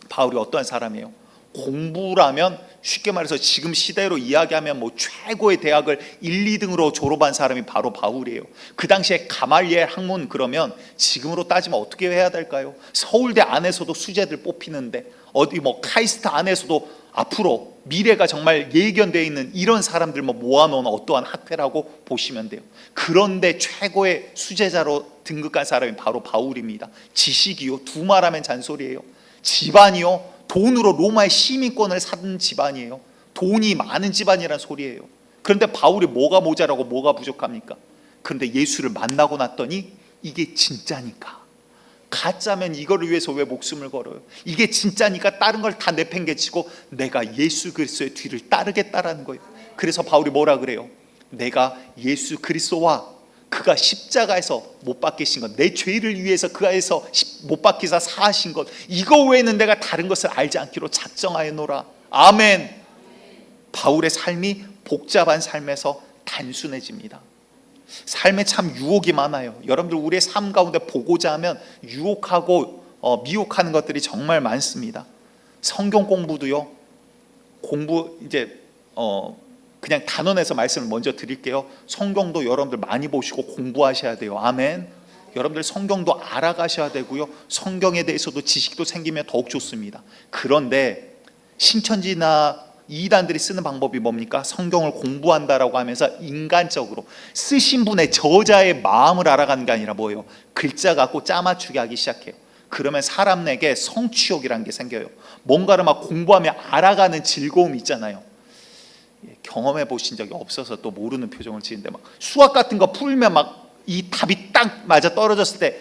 바울이 어떠한 사람이에요? 공부라면, 쉽게 말해서 지금 시대로 이야기하면 뭐 최고의 대학을 1, 2등으로 졸업한 사람이 바로 바울이에요. 그 당시에 가말리엘 학문, 그러면 지금으로 따지면 어떻게 해야 될까요? 서울대 안에서도 수재들 뽑히는데, 어디 뭐 카이스트 안에서도 앞으로 미래가 정말 예견되어 있는 이런 사람들 모아놓은 어떠한 학회라고 보시면 돼요. 그런데 최고의 수재자로 등극한 사람이 바로 바울입니다. 지식이요, 두말하면 잔소리예요. 집안이요, 돈으로 로마의 시민권을 산 집안이에요. 돈이 많은 집안이란 소리예요. 그런데 바울이 뭐가 모자라고 뭐가 부족합니까? 그런데 예수를 만나고 났더니 이게 진짜니까, 가짜면 이거를 위해서 왜 목숨을 걸어요? 이게 진짜니까 다른 걸 다 내팽개치고 내가 예수 그리스도의 뒤를 따르겠다라는 거예요. 그래서 바울이 뭐라 그래요? 내가 예수 그리스도와 그가 십자가에서 못 박히신 것, 내 죄를 위해서 그가에서 못 박히사 사하신 것, 이거 외에는 내가 다른 것을 알지 않기로 작정하였노라. 아멘. 바울의 삶이 복잡한 삶에서 단순해집니다. 삶에 참 유혹이 많아요. 여러분들, 우리의 삶 가운데 보고자 하면 유혹하고 미혹하는 것들이 정말 많습니다. 성경 공부도요, 공부 이제 그냥 단원에서 말씀을 먼저 드릴게요. 성경도 여러분들 많이 보시고 공부하셔야 돼요. 아멘. 여러분들, 성경도 알아가셔야 되고요, 성경에 대해서도 지식도 생기면 더욱 좋습니다. 그런데 신천지나 이단들이 쓰는 방법이 뭡니까? 성경을 공부한다라고 하면서 인간적으로 쓰신 분의 저자의 마음을 알아가는 게 아니라 뭐예요? 글자 갖고 짜맞추기 하기 시작해요. 그러면 사람 내게 성취욕이라는 게 생겨요. 뭔가를 막 공부하며 알아가는 즐거움이 있잖아요. 경험해 보신 적이 없어서 또 모르는 표정을 지는데, 막 수학 같은 거 풀면 막 이 답이 딱 맞아 떨어졌을 때,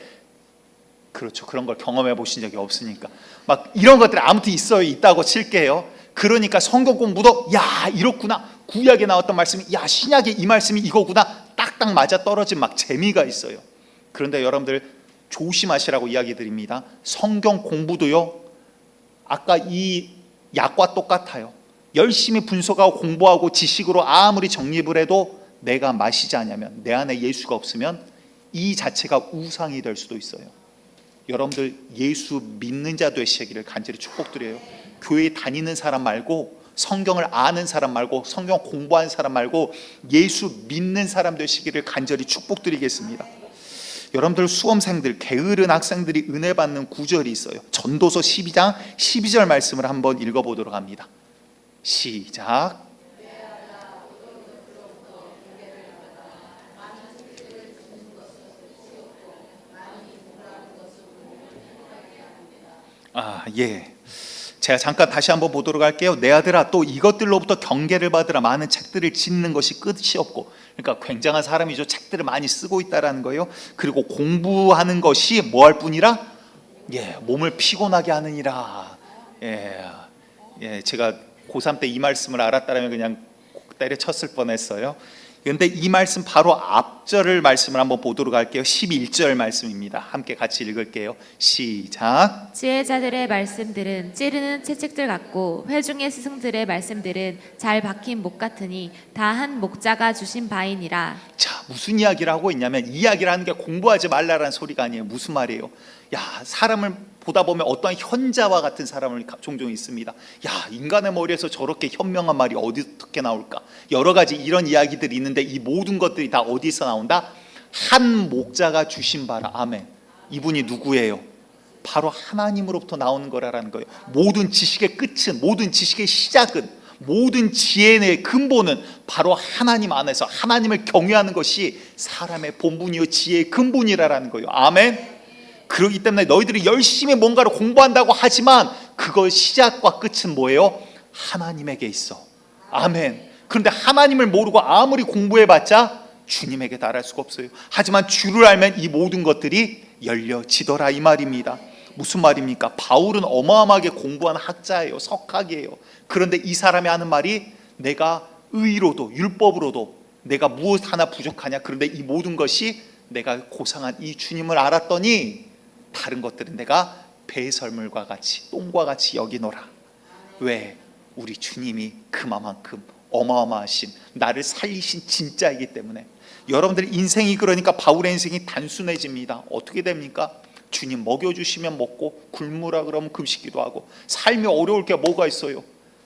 그렇죠, 그런 걸 경험해 보신 적이 없으니까 막 이런 것들이 아무튼 있다고 칠게요. 그러니까 성경 공부도 야 이렇구나, 구약에 나왔던 말씀이 야 신약에 이 말씀이 이거구나, 딱딱 맞아 떨어진 막 재미가 있어요. 그런데 여러분들, 조심하시라고 이야기 드립니다. 성경 공부도요, 아까 이 약과 똑같아요. 열심히 분석하고 공부하고 지식으로 아무리 정립을 해도 내가 마시지 않으면, 내 안에 예수가 없으면 이 자체가 우상이 될 수도 있어요. 여러분들 예수 믿는 자 되시기를 간절히 축복드려요. 교회 다니는 사람 말고, 성경을 아는 사람 말고, 성경 공부하는 사람 말고 예수 믿는 사람 되시기를 간절히 축복드리겠습니다. 여러분들 수험생들, 게으른 학생들이 은혜 받는 구절이 있어요. 전도서 12장 12절 말씀을 한번 읽어보도록 합니다. 시작. 예. 제가 잠깐 다시 한번 보도록 할게요. 내 아들아, 또 이것들로부터 경계를 받으라. 많은 책들을 짓는 것이 끝이 없고, 그러니까 굉장한 사람이죠. 책들을 많이 쓰고 있다라는 거예요. 그리고 공부하는 것이 뭐 할 뿐이라? 몸을 피곤하게 하느니라. 제가 고3 때 이 말씀을 알았다면 그냥 때려쳤을 뻔했어요. 그런데 이 말씀 바로 앞절을 말씀을 한번 보도록 할게요. 11절 말씀입니다. 함께 같이 읽을게요. 시작. 지혜자들의 말씀들은 찌르는 채찍들 같고 회중의 스승들의 말씀들은 잘 박힌 목 같으니 다 한 목자가 주신 바이니라. 자, 무슨 이야기를 하고 있냐면, 이야기를 하는 게 공부하지 말라라는 소리가 아니에요. 무슨 말이에요? 사람을 보다 보면 어떠한 현자와 같은 사람을 종종 있습니다. 인간의 머리에서 저렇게 현명한 말이 어떻게 나올까? 여러 가지 이런 이야기들이 있는데, 이 모든 것들이 다 어디서 나온다? 한 목자가 주신 바라. 아멘. 이분이 누구예요? 바로 하나님으로부터 나오는 거라는 거예요. 모든 지식의 끝은, 모든 지식의 시작은, 모든 지혜의 근본은 바로 하나님 안에서 하나님을 경외하는 것이 사람의 본분이요 지혜의 근본이라는 거예요. 아멘. 그렇기 때문에 너희들이 열심히 뭔가를 공부한다고 하지만 그거 시작과 끝은 뭐예요? 하나님에게 있어. 아멘. 그런데 하나님을 모르고 아무리 공부해봤자 주님에게 달할 수가 없어요. 하지만 주를 알면 이 모든 것들이 열려지더라, 이 말입니다. 무슨 말입니까? 바울은 어마어마하게 공부한 학자예요. 석학이에요. 그런데 이 사람이 하는 말이, 내가 의로도 율법으로도 내가 무엇 하나 부족하냐? 그런데 이 모든 것이 내가 고상한 이 주님을 알았더니 다른 것들은 내가 배설물과 같이, 똥과 같이 여기노라. 왜? 우리 주님이 그만큼 어마어마하신, 나를 살리신 진짜이기 때문에. 여러분들 인생이, 그러니까 바울의 인생이 단순해집니다. 어떻게 됩니까? 주님 먹여주시면 먹고, 굶으라 그러면 금식기도 하고. 삶이 어려울 게 뭐가 있어요?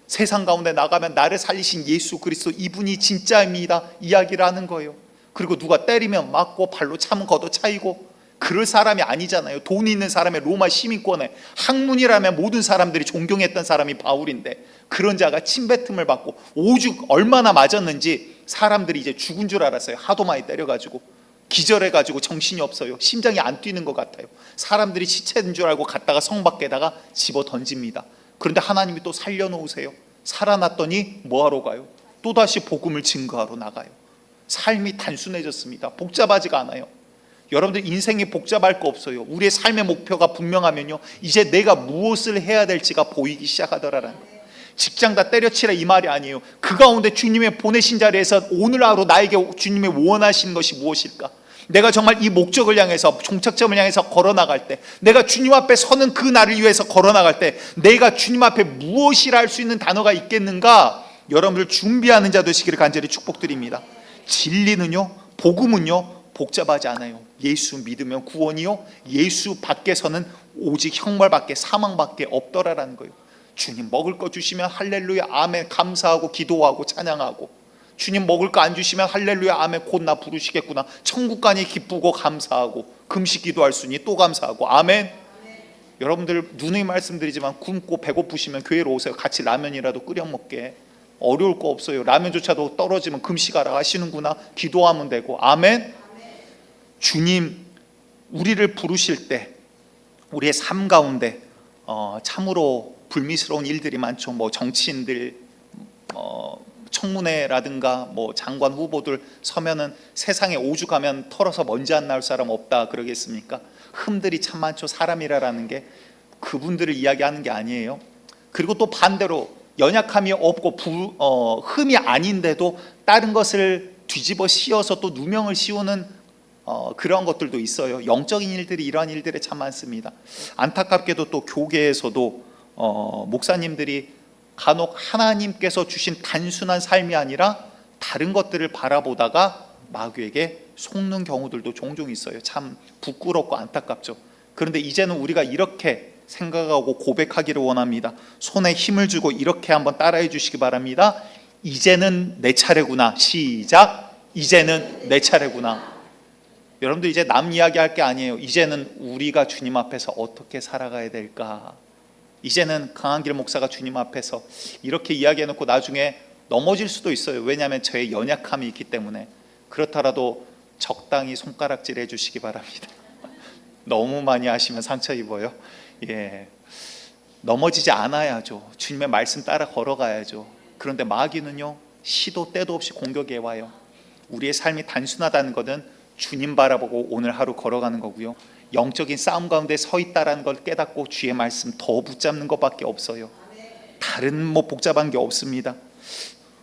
세상 가운데 나가면 나를 살리신 예수 그리스도, 이분이 진짜입니다, 이야기를 하는 거예요. 그리고 누가 때리면 맞고, 발로 차면 걷어차이고, 그럴 사람이 아니잖아요. 돈이 있는 사람의 로마 시민권에 학문이라면 모든 사람들이 존경했던 사람이 바울인데, 그런 자가 침뱉음을 받고 오죽 얼마나 맞았는지 사람들이 이제 죽은 줄 알았어요. 하도 많이 때려가지고 기절해가지고 정신이 없어요. 심장이 안 뛰는 것 같아요. 사람들이 시체인 줄 알고 갔다가 성 밖에다가 집어 던집니다. 그런데 하나님이 또 살려놓으세요. 살아났더니 뭐하러 가요? 또다시 복음을 증거하러 나가요. 삶이 단순해졌습니다. 복잡하지가 않아요. 여러분들 인생이 복잡할 거 없어요. 우리의 삶의 목표가 분명하면요, 이제 내가 무엇을 해야 될지가 보이기 시작하더라라는 거예요. 직장 다 때려치라 이 말이 아니에요. 그 가운데 주님의 보내신 자리에서 오늘 하루 나에게 주님의 원하시는 것이 무엇일까? 내가 정말 이 목적을 향해서, 종착점을 향해서 걸어나갈 때, 내가 주님 앞에 서는 그 날을 위해서 걸어나갈 때 내가 주님 앞에 무엇이라 할 수 있는 단어가 있겠는가? 여러분들 준비하는 자 되시기를 간절히 축복드립니다. 진리는요, 복음은요, 복잡하지 않아요. 예수 믿으면 구원이요, 예수 밖에서는 오직 형벌밖에, 사망밖에 없더라라는 거예요. 주님 먹을 거 주시면 할렐루야 아멘 감사하고 기도하고 찬양하고, 주님 먹을 거 안 주시면 할렐루야 아멘 곧 나 부르시겠구나, 천국 가니 기쁘고 감사하고, 금식 기도할 수 있니 또 감사하고, 아멘. 여러분들 누누이 말씀드리지만 굶고 배고프시면 교회로 오세요. 같이 라면이라도 끓여 먹게. 어려울 거 없어요. 라면조차도 떨어지면 금식하라 하시는구나, 기도하면 되고, 아멘. 주님 우리를 부르실 때 우리의 삶 가운데 참으로 불미스러운 일들이 많죠. 뭐 정치인들, 청문회라든가 뭐 장관 후보들 서면은 세상에 오죽하면 털어서 먼지 안 나올 사람 없다 그러겠습니까? 흠들이 참 많죠. 사람이라는 게 그분들을 이야기하는 게 아니에요. 그리고 또 반대로 연약함이 없고 흠이 아닌데도 다른 것을 뒤집어 씌워서 또 누명을 씌우는 그런 것들도 있어요. 영적인 일들이 이러한 일들에 참 많습니다. 안타깝게도 또 교계에서도 목사님들이 간혹 하나님께서 주신 단순한 삶이 아니라 다른 것들을 바라보다가 마귀에게 속는 경우들도 종종 있어요. 참 부끄럽고 안타깝죠. 그런데 이제는 우리가 이렇게 생각하고 고백하기를 원합니다. 손에 힘을 주고 이렇게 한번 따라해 주시기 바랍니다. 이제는 내 차례구나. 시작. 이제는 내 차례구나. 여러분들 이제 남 이야기할 게 아니에요. 이제는 우리가 주님 앞에서 어떻게 살아가야 될까. 이제는 강한길 목사가 주님 앞에서 이렇게 이야기해놓고 나중에 넘어질 수도 있어요. 왜냐하면 저의 연약함이 있기 때문에. 그렇더라도 적당히 손가락질 해주시기 바랍니다. 너무 많이 하시면 상처 입어요. 예, 넘어지지 않아야죠. 주님의 말씀 따라 걸어가야죠. 그런데 마귀는요, 시도 때도 없이 공격해 와요. 우리의 삶이 단순하다는 것은 주님 바라보고 오늘 하루 걸어가는 거고요, 영적인 싸움 가운데 서 있다라는 걸 깨닫고 주의 말씀 더 붙잡는 것밖에 없어요. 다른 뭐 복잡한 게 없습니다.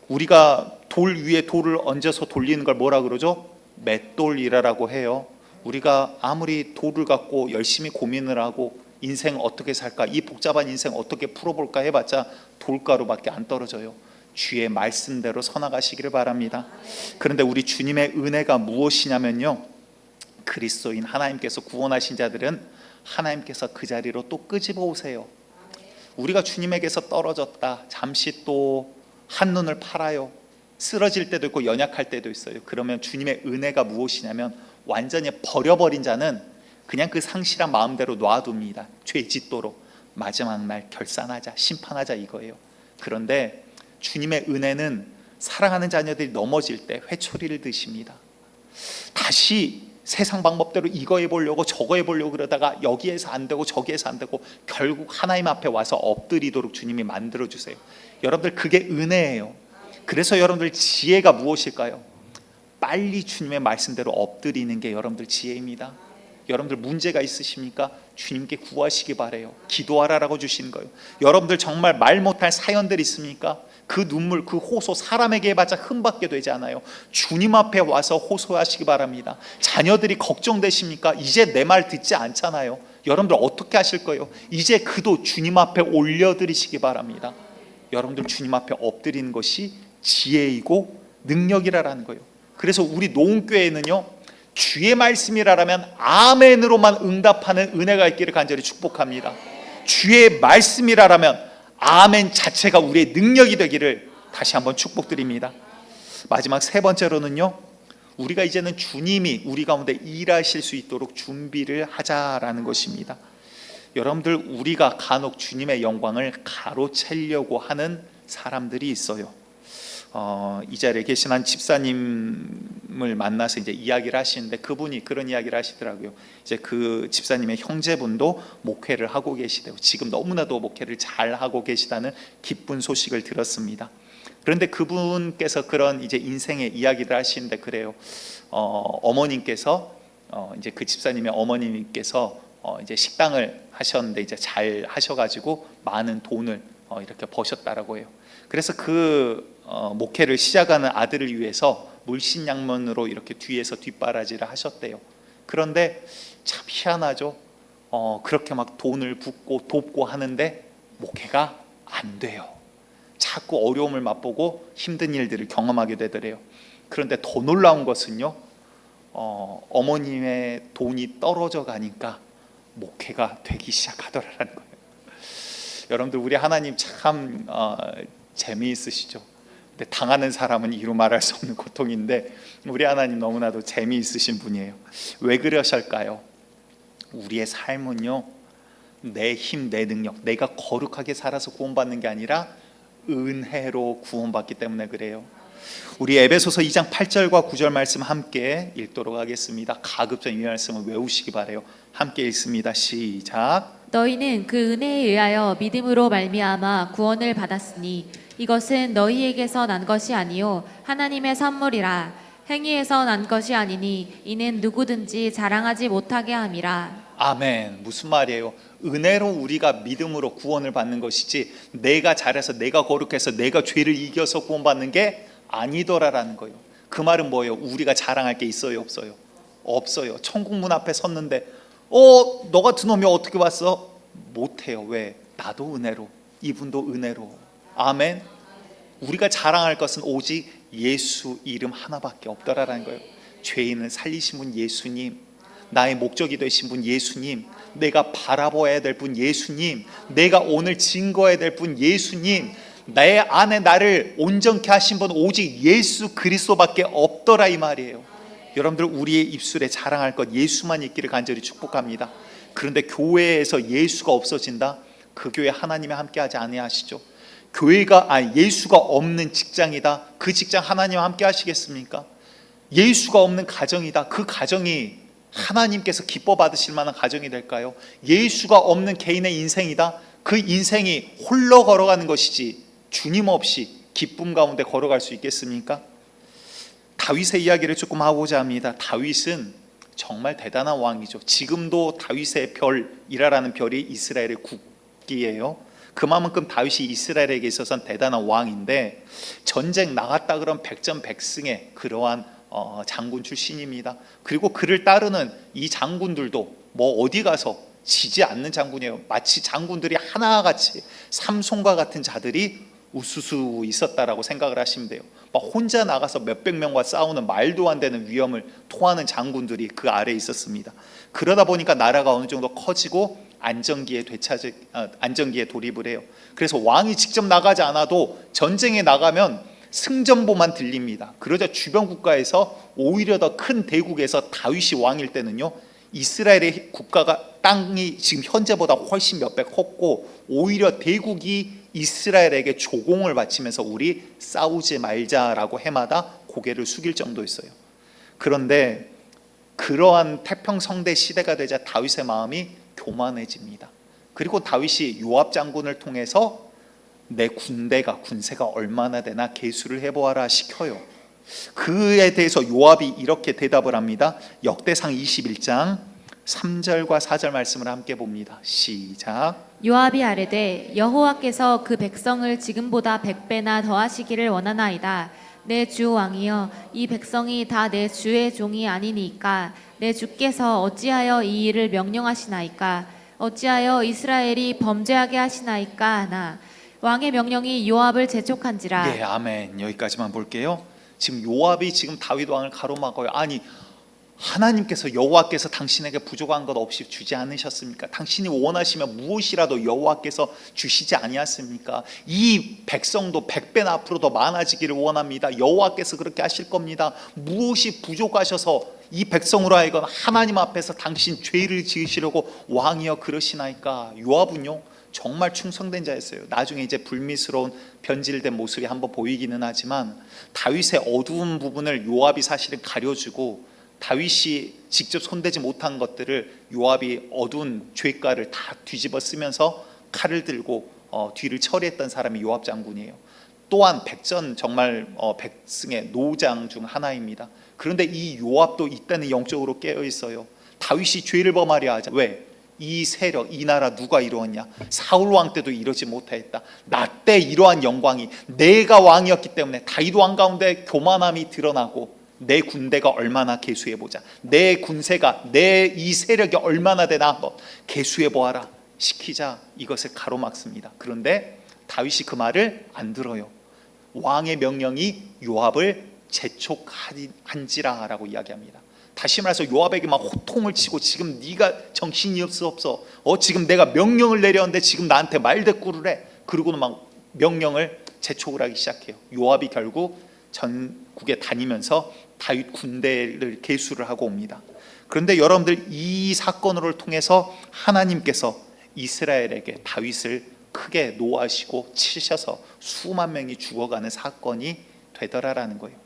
우리가 돌 위에 돌을 얹어서 돌리는 걸 뭐라 그러죠? 맷돌이라고 해요. 우리가 아무리 돌을 갖고 열심히 고민을 하고 인생 어떻게 살까, 이 복잡한 인생 어떻게 풀어볼까 해봤자 돌가루밖에 안 떨어져요. 주의 말씀대로 서나가시기를 바랍니다. 그런데 우리 주님의 은혜가 무엇이냐면요, 그리스도인 하나님께서 구원하신 자들은 하나님께서 그 자리로 또 끄집어 오세요. 우리가 주님에게서 떨어졌다, 잠시 또 한눈을 팔아요. 쓰러질 때도 있고 연약할 때도 있어요. 그러면 주님의 은혜가 무엇이냐면 완전히 버려버린 자는 그냥 그 상실한 마음대로 놔둡니다. 죄 짓도록 마지막 날 결산하자, 심판하자, 이거예요. 그런데 주님의 은혜는 사랑하는 자녀들이 넘어질 때 회초리를 드십니다. 다시 세상 방법대로 이거 해보려고 저거 해보려고 그러다가 여기에서 안 되고 저기에서 안 되고 결국 하나님 앞에 와서 엎드리도록 주님이 만들어주세요. 여러분들, 그게 은혜예요. 그래서 여러분들 지혜가 무엇일까요? 빨리 주님의 말씀대로 엎드리는 게 여러분들 지혜입니다. 여러분들 문제가 있으십니까? 주님께 구하시기 바래요. 기도하라라고 주시는 거예요. 여러분들 정말 말 못할 사연들 있습니까? 그 눈물, 그 호소 사람에게 해봤자 흠밖에 되지 않아요. 주님 앞에 와서 호소하시기 바랍니다. 자녀들이 걱정되십니까? 이제 내 말 듣지 않잖아요. 여러분들 어떻게 하실 거예요? 이제 그도 주님 앞에 올려드리시기 바랍니다. 여러분들 주님 앞에 엎드리는 것이 지혜이고 능력이라는 거예요. 그래서 우리 노은교회에는요, 주의 말씀이라면 아멘으로만 응답하는 은혜가 있기를 간절히 축복합니다. 주의 말씀이라면 아멘 자체가 우리의 능력이 되기를 다시 한번 축복드립니다. 마지막 세 번째로는요, 우리가 이제는 주님이 우리 가운데 일하실 수 있도록 준비를 하자라는 것입니다. 여러분들, 우리가 간혹 주님의 영광을 가로채려고 하는 사람들이 있어요. 이 자리에 계신 한 집사님을 만나서 이제 이야기를 하시는데 그분이 그런 이야기를 하시더라고요. 이제 그 집사님의 형제분도 목회를 하고 계시대요. 지금 너무나도 목회를 잘 하고 계시다는 기쁜 소식을 들었습니다. 그런데 그분께서 그런 이제 인생의 이야기를 하시는데 그래요. 어머님께서 이제 그 집사님의 어머님께서 이제 식당을 하셨는데 이제 잘 하셔가지고 많은 돈을 이렇게 버셨다라고 해요. 그래서 그 목회를 시작하는 아들을 위해서 물신양면으로 이렇게 뒤에서 뒷바라지를 하셨대요. 그런데 참 희한하죠. 그렇게 막 돈을 붓고 돕고 하는데 목회가 안 돼요. 자꾸 어려움을 맛보고 힘든 일들을 경험하게 되더래요. 그런데 더 놀라운 것은요, 어머님의 돈이 떨어져 가니까 목회가 되기 시작하더라는 거예요. 여러분들, 우리 하나님 참 재미있으시죠. 근데 당하는 사람은 이루 말할 수 없는 고통인데 우리 하나님 너무나도 재미있으신 분이에요. 왜 그러실까요? 우리의 삶은요, 내 힘, 내 능력, 내가 거룩하게 살아서 구원받는 게 아니라 은혜로 구원받기 때문에 그래요. 우리 에베소서 2장 8절과 9절 말씀 함께 읽도록 하겠습니다. 가급적 이 말씀을 외우시기 바래요. 함께 읽습니다. 시작. 너희는 그 은혜에 의하여 믿음으로 말미암아 구원을 받았으니 이것은 너희에게서 난 것이 아니요 하나님의 선물이라. 행위에서 난 것이 아니니 이는 누구든지 자랑하지 못하게 함이라. 아멘. 무슨 말이에요? 은혜로 우리가 믿음으로 구원을 받는 것이지 내가 잘해서 내가 거룩해서 내가 죄를 이겨서 구원받는 게 아니더라라는 거예요. 그 말은 뭐예요? 우리가 자랑할 게 있어요, 없어요? 없어요. 천국 문 앞에 섰는데 너 같은 놈이 어떻게 왔어? 못해요. 왜? 나도 은혜로, 이분도 은혜로. 아멘. 우리가 자랑할 것은 오직 예수 이름 하나밖에 없더라라는 거예요. 죄인을 살리신 분 예수님, 나의 목적이 되신 분 예수님, 내가 바라보아야 될 분 예수님, 내가 오늘 증거해야 될 분 예수님, 내 안에 나를 온전케 하신 분 오직 예수 그리스도밖에 없더라 이 말이에요. 여러분들 우리의 입술에 자랑할 것 예수만 있기를 간절히 축복합니다. 그런데 교회에서 예수가 없어진다? 그 교회 하나님이 함께하지 아니하시죠. 교회가 예수가 없는 직장이다. 그 직장 하나님 함께 하시겠습니까? 예수가 없는 가정이다. 그 가정이 하나님께서 기뻐 받으실 만한 가정이 될까요? 예수가 없는 개인의 인생이다. 그 인생이 홀로 걸어가는 것이지 주님 없이 기쁨 가운데 걸어갈 수 있겠습니까? 다윗의 이야기를 조금 하고자 합니다. 다윗은 정말 대단한 왕이죠. 지금도 다윗의 별이라는 별이 이스라엘의 국기예요. 그만큼 다윗이 이스라엘에게 있어서는 대단한 왕인데 전쟁 나갔다 그런 백전백승의 그러한 장군 출신입니다. 그리고 그를 따르는 이 장군들도 뭐 어디 가서 지지 않는 장군이에요. 마치 장군들이 하나같이 삼손과 같은 자들이 우수수 있었다라고 생각을 하시면 돼요. 막 혼자 나가서 몇백 명과 싸우는 말도 안 되는 위험을 토하는 장군들이 그 아래에 있었습니다. 그러다 보니까 나라가 어느 정도 커지고 안정기에 돌입을 해요. 그래서 왕이 직접 나가지 않아도 전쟁에 나가면 승전보만 들립니다. 그러자 주변 국가에서 오히려 더 큰 대국에서 다윗이 왕일 때는요, 이스라엘의 국가가 땅이 지금 현재보다 훨씬 몇 배 컸고 오히려 대국이 이스라엘에게 조공을 바치면서 우리 싸우지 말자라고 해마다 고개를 숙일 정도였어요. 그런데 그러한 태평성대 시대가 되자 다윗의 마음이 교만해집니다. 그리고 다윗이 요압 장군을 통해서 내 군세가 얼마나 되나 계수를 해보아라 시켜요. 그에 대해서 요압이 이렇게 대답을 합니다. 역대상 21장 3절과 4절 말씀을 함께 봅니다. 시작. 요압이 아뢰되 여호와께서 그 백성을 지금보다 100배나 더하시기를 원하나이다. 내 주 왕이여, 이 백성이 다 내 주의 종이 아니니까 내 주께서 어찌하여 이 일을 명령하시나이까? 어찌하여 이스라엘이 범죄하게 하시나이까 하나. 왕의 명령이 요압을 재촉한지라. 네, 아멘. 여기까지만 볼게요. 지금 요압이 지금 다윗 왕을 가로막아요. 아니, 하나님께서 여호와께서 당신에게 부족한 것 없이 주지 않으셨습니까? 당신이 원하시면 무엇이라도 여호와께서 주시지 아니하십니까? 이 백성도 100배나 앞으로 더 많아지기를 원합니다. 여호와께서 그렇게 하실 겁니다. 무엇이 부족하셔서 이 백성으로 하여금 하나님 앞에서 당신 죄를 지으시려고 왕이여 그러시나이까? 요압은요 정말 충성된 자였어요. 나중에 이제 불미스러운 변질된 모습이 한번 보이기는 하지만 다윗의 어두운 부분을 요압이 사실은 가려주고 다윗이 직접 손대지 못한 것들을 요압이 어두운 죄가를 다 뒤집어 쓰면서 칼을 들고 뒤를 처리했던 사람이 요압 장군이에요. 또한 백전 정말 백승의 노장 중 하나입니다. 그런데 이 요압도 이때는 영적으로 깨어 있어요. 다윗이 죄를 범하려 하자. 왜? 이 세력, 이 나라 누가 이루었냐? 사울 왕 때도 이러지 못했다. 나 때 이러한 영광이 내가 왕이었기 때문에 다윗 왕 가운데 교만함이 드러나고 내 군대가 얼마나 계수해보자. 내 군세가 내 이 세력이 얼마나 되나 한번 계수해보아라 시키자 이것을 가로막습니다. 그런데 다윗이 그 말을 안 들어요. 왕의 명령이 요압을 재촉한지라 라고 이야기합니다. 다시 말해서 요압에게 막 호통을 치고 지금 네가 정신이 없어 지금 내가 명령을 내렸는데 지금 나한테 말대꾸를 해. 그러고는 막 명령을 재촉을 하기 시작해요. 요압이 결국 전국에 다니면서 다윗 군대를 계수를 하고 옵니다. 그런데 여러분들 이 사건을 통해서 하나님께서 이스라엘에게 다윗을 크게 노하시고 치셔서 수만 명이 죽어가는 사건이 되더라라는 거예요.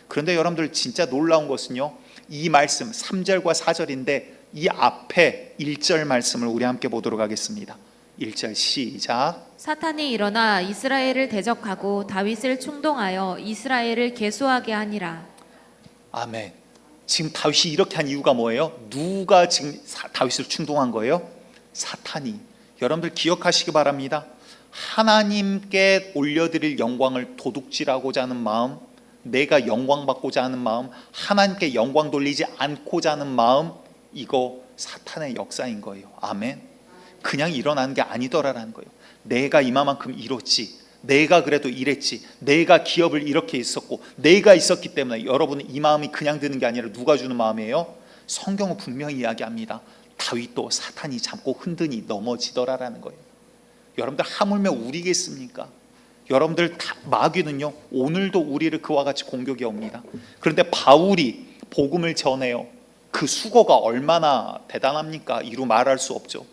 그런데 여러분들 진짜 놀라운 것은요, 이 말씀 3절과 4절인데 이 앞에 1절 말씀을 우리 함께 보도록 하겠습니다. 1절 시작. 사탄이 일어나 이스라엘을 대적하고 다윗을 충동하여 이스라엘을 계수하게 하니라. 아멘. 지금 다윗이 이렇게 한 이유가 뭐예요? 누가 지금 다윗을 충동한 거예요? 사탄이. 여러분들 기억하시기 바랍니다. 하나님께 올려드릴 영광을 도둑질하고자 하는 마음, 내가 영광 받고자 하는 마음, 하나님께 영광 돌리지 않고자 하는 마음, 이거 사탄의 역사인 거예요. 아멘. 그냥 일어나는 게 아니더라라는 거예요. 내가 이만큼 이뤘지, 내가 그래도 이랬지, 내가 기업을 이렇게 있었고, 내가 있었기 때문에. 여러분은 이 마음이 그냥 드는 게 아니라 누가 주는 마음이에요? 성경은 분명히 이야기합니다. 다윗도 사탄이 잡고 흔드니 넘어지더라라는 거예요. 여러분들 하물며 우리겠습니까? 여러분들 마귀는요, 오늘도 우리를 그와 같이 공격해 옵니다. 그런데 바울이 복음을 전해요. 그 수고가 얼마나 대단합니까? 이루 말할 수 없죠.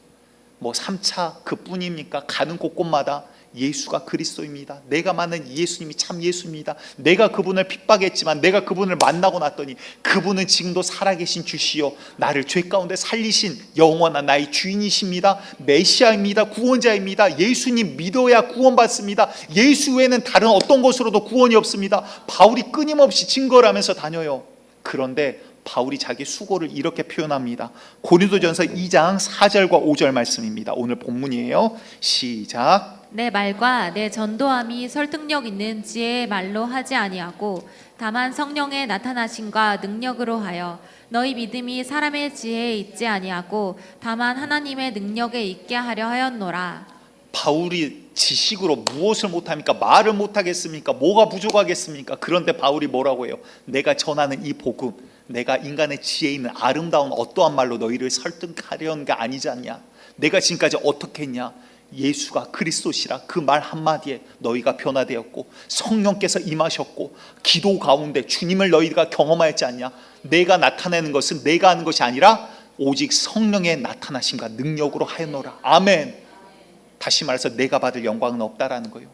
뭐 3차 그뿐입니까? 가는 곳곳마다 예수가 그리스도입니다. 내가 만난 예수님이 참 예수입니다. 내가 그분을 핍박했지만 내가 그분을 만나고 났더니 그분은 지금도 살아계신 주시요, 나를 죄 가운데 살리신 영원한 나의 주인이십니다. 메시아입니다. 구원자입니다. 예수님 믿어야 구원받습니다. 예수 외에는 다른 어떤 것으로도 구원이 없습니다. 바울이 끊임없이 증거를 하면서 다녀요. 그런데 바울이 자기 수고를 이렇게 표현합니다. 고린도전서 2장 4절과 5절 말씀입니다. 오늘 본문이에요. 시작. 내 말과 내 전도함이 설득력 있는 지혜의 말로 하지 아니하고 다만 성령의 나타나심과 능력으로 하여 너희 믿음이 사람의 지혜에 있지 아니하고 다만 하나님의 능력에 있게 하려 하였노라. 바울이 지식으로 무엇을 못합니까? 말을 못하겠습니까? 뭐가 부족하겠습니까? 그런데 바울이 뭐라고 해요? 내가 전하는 이 복음, 내가 인간의 지혜에 있는 아름다운 어떠한 말로 너희를 설득하려는 게 아니지 않냐? 내가 지금까지 어떻게 했냐? 예수가 그리스도시라 그 말 한마디에 너희가 변화되었고 성령께서 임하셨고 기도 가운데 주님을 너희가 경험하였지 않냐? 내가 나타내는 것은 내가 하는 것이 아니라 오직 성령의 나타나심과 능력으로 하였노라. 아멘. 다시 말해서 내가 받을 영광은 없다라는 거예요.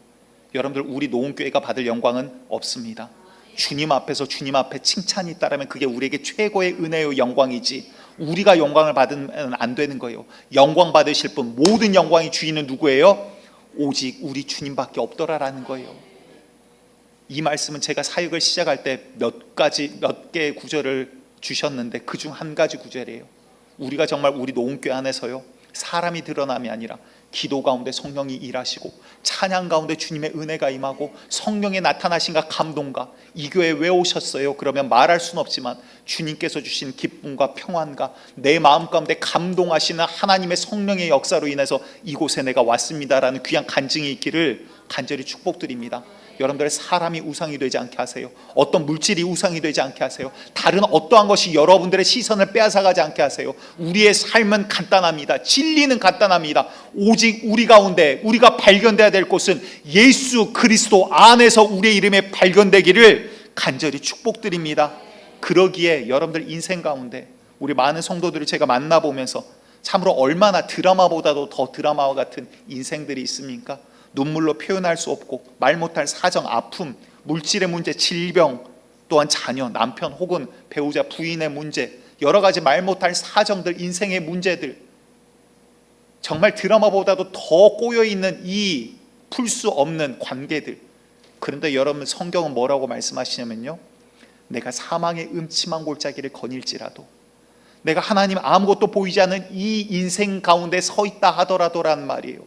여러분들, 우리 노은교회가 받을 영광은 없습니다. 주님 앞에서 주님 앞에 칭찬이 있다라면 그게 우리에게 최고의 은혜요 영광이지, 우리가 영광을 받으면 안 되는 거예요. 영광 받으실 분, 모든 영광의 주인은 누구예요? 오직 우리 주님밖에 없더라라는 거예요. 이 말씀은 제가 사역을 시작할 때 몇 개의 구절을 주셨는데 그중 한 가지 구절이에요. 우리가 정말 우리 노은교회 안에서요, 사람이 드러남이 아니라 기도 가운데 성령이 일하시고 찬양 가운데 주님의 은혜가 임하고 성령의 나타나심과 감동과, 이 교회에 왜 오셨어요? 그러면 말할 수는 없지만 주님께서 주신 기쁨과 평안과 내 마음 가운데 감동하시는 하나님의 성령의 역사로 인해서 이곳에 내가 왔습니다라는 귀한 간증이 있기를 간절히 축복드립니다. 여러분들, 사람이 우상이 되지 않게 하세요. 어떤 물질이 우상이 되지 않게 하세요. 다른 어떠한 것이 여러분들의 시선을 빼앗아가지 않게 하세요. 우리의 삶은 간단합니다. 진리는 간단합니다. 오직 우리 가운데 우리가 발견돼야 될 곳은 예수 그리스도 안에서 우리의 이름이 발견되기를 간절히 축복드립니다. 그러기에 여러분들 인생 가운데 우리 많은 성도들을 제가 만나보면서 참으로 얼마나 드라마보다도 더 드라마와 같은 인생들이 있습니까? 눈물로 표현할 수 없고 말 못할 사정, 아픔, 물질의 문제, 질병, 또한 자녀, 남편 혹은 배우자, 부인의 문제, 여러 가지 말 못할 사정들, 인생의 문제들, 정말 드라마보다도 더 꼬여있는 이 풀 수 없는 관계들. 그런데 여러분, 성경은 뭐라고 말씀하시냐면요, 내가 사망의 음침한 골짜기를 거닐지라도, 내가 하나님 아무것도 보이지 않는 이 인생 가운데 서 있다 하더라도라는 말이에요.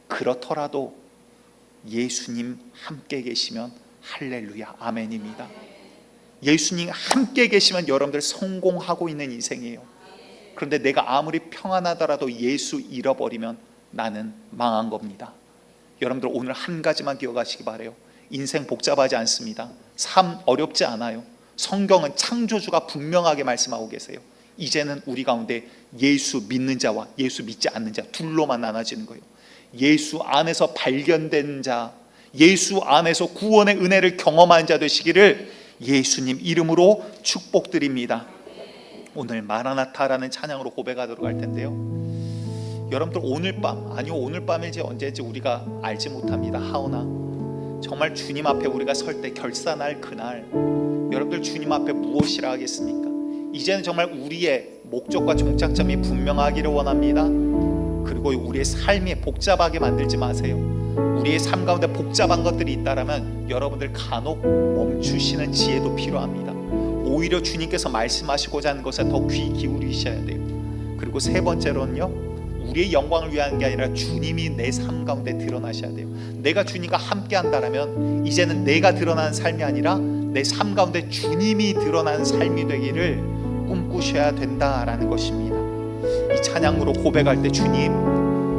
그렇더라도 예수님 함께 계시면 할렐루야 아멘입니다. 예수님 함께 계시면 여러분들 성공하고 있는 인생이에요. 그런데 내가 아무리 평안하더라도 예수 잃어버리면 나는 망한 겁니다. 여러분들, 오늘 한 가지만 기억하시기 바라요. 인생 복잡하지 않습니다. 삶 어렵지 않아요. 성경은 창조주가 분명하게 말씀하고 계세요. 이제는 우리 가운데 예수 믿는 자와 예수 믿지 않는 자 둘로만 나눠지는 거예요. 예수 안에서 발견된 자, 예수 안에서 구원의 은혜를 경험한 자 되시기를 예수님 이름으로 축복드립니다. 오늘 마라나타라는 찬양으로 고백하도록 할 텐데요, 여러분들 오늘 밤, 아니요 오늘 밤일지 언제일지 우리가 알지 못합니다. 하오나 정말 주님 앞에 우리가 설 때 결산할 그날, 여러분들 주님 앞에 무엇이라 하겠습니까? 이제는 정말 우리의 목적과 종착점이 분명하기를 원합니다. 그리고 우리의 삶이 복잡하게 만들지 마세요. 우리의 삶 가운데 복잡한 것들이 있다라면 여러분들 간혹 멈추시는 지혜도 필요합니다. 오히려 주님께서 말씀하시고자 하는 것에 더 귀 기울이셔야 돼요. 그리고 세 번째로는요, 우리의 영광을 위한 게 아니라 주님이 내 삶 가운데 드러나셔야 돼요. 내가 주님과 함께 한다라면 이제는 내가 드러나는 삶이 아니라 내 삶 가운데 주님이 드러난 삶이 되기를 꿈꾸셔야 된다라는 것입니다. 이 찬양으로 고백할 때 주님,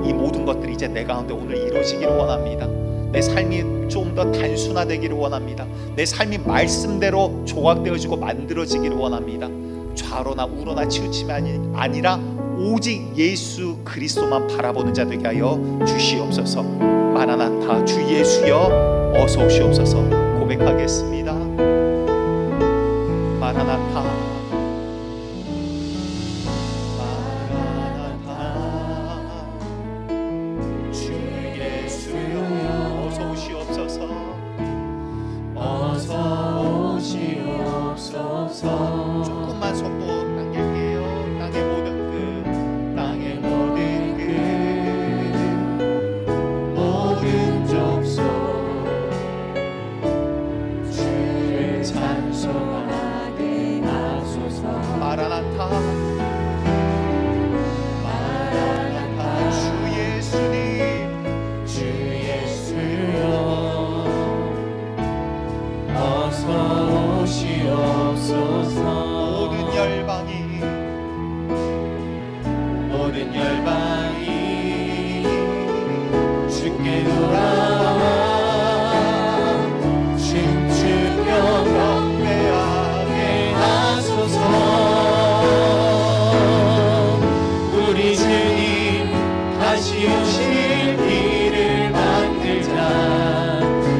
이 모든 것들이 이제 내 가운데 오늘 이루어지기를 원합니다. 내 삶이 좀 더 단순화되기를 원합니다. 내 삶이 말씀대로 조각되어지고 만들어지기를 원합니다. 좌로나 우로나 치우침이 아니라 오직 예수 그리스도만 바라보는 자 되게 하여 주시옵소서. 마라나타, 주 예수여 어서 오시옵소서. 고백하겠습니다. 마라나타, 마라나타, 주 예수여 어서 오시옵소서. 어서 오시옵소서. 조금만 속도 당길게요. 땅의 모든 끝, 땅의 모든 끝, 모든 족속 주를 찬송하게 하소서. 마라나타, 마라나타, 주 예수님, 주 예수여 어서 오시옵소서. 모든 열방이 모든 열방이 주께 돌아와 춤추며 경배하게 하소서. 우리 주님 다시 오실 길을 만들자.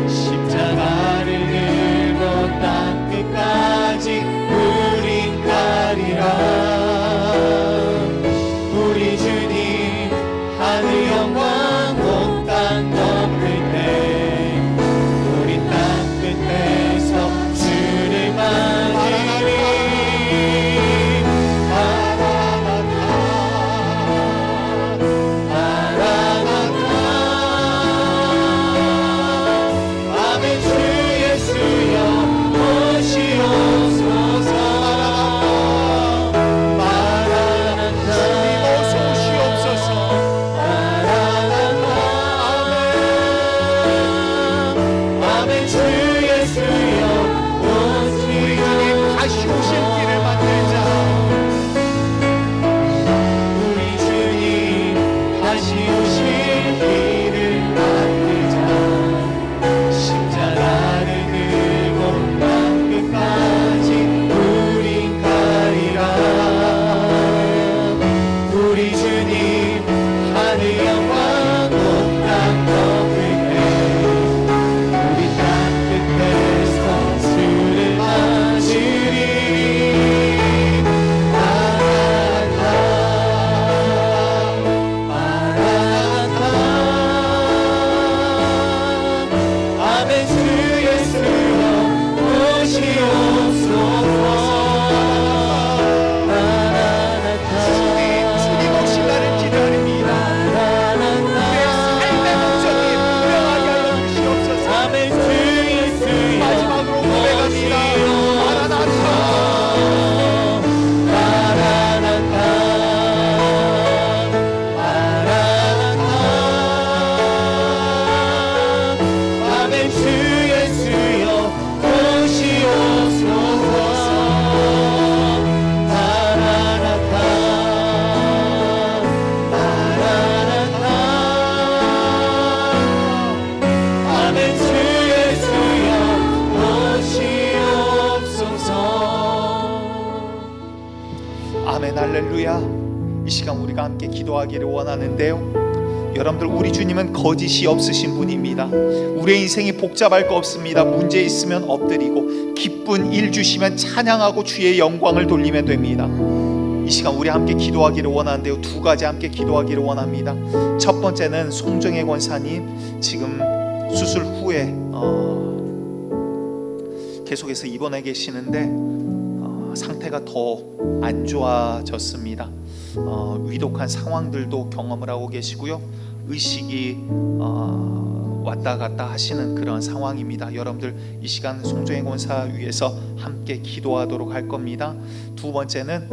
십자가를 들고 땅 끝까지 우린 가리라. 우리 주님 하늘 영광 온 땅 덮을 때 우리 땅 끝에서 주를 맞으리. 마라나타, 마라나타. 아멘. 주 예수여 오시옵소서. 마라나타, 주님 어서 오시옵소서. 마라나타. 아멘. 주 예수여 우리 주님 다시 오실 길을 만들자. 우리 주님 다시 오실 길을 만들자. 십자가를 들고 땅 끝까지 우린 가리라. 우리 주님 하늘 영광 온 땅 덮을 때 우리 땅 끝에서 주를 맞으리. 마라나타, 마라나타. 아멘. 주 예수여 오시옵소서. 마라나타, 주님 오실 날을 기다립니다. 마라나타. 삶의 목적이 분명하게 하여 주시옵소서. 아멘. 주 예수여 마지막으로 고백합니다. 마라나타, 마라나타, 마라나타. 아멘. 주 예수여 오시옵소서. 마라나타, 마라나타. 아멘. 주 예수여 오시옵소서. 아멘, 할렐루야. 이 시간 우리가 함께 기도하기를 원하는데요, 여러분들, 우리 주님은 거짓이 없으신 분입니다. 우리의 인생이 복잡할 거 없습니다. 문제 있으면 엎드리고 기쁜 일 주시면 찬양하고 주의 영광을 돌리면 됩니다. 이 시간 우리 함께 기도하기를 원하는데요, 두 가지 함께 기도하기를 원합니다. 첫 번째는 송정혜 권사님, 지금 수술 후에 계속해서 입원해 계시는데 상태가 더 안 좋아졌습니다. 위독한 상황들도 경험을 하고 계시고요, 의식이 왔다 갔다 하시는 그런 상황입니다. 여러분들, 이 시간 송정혜 권사 위해서 함께 기도하도록 할 겁니다. 두 번째는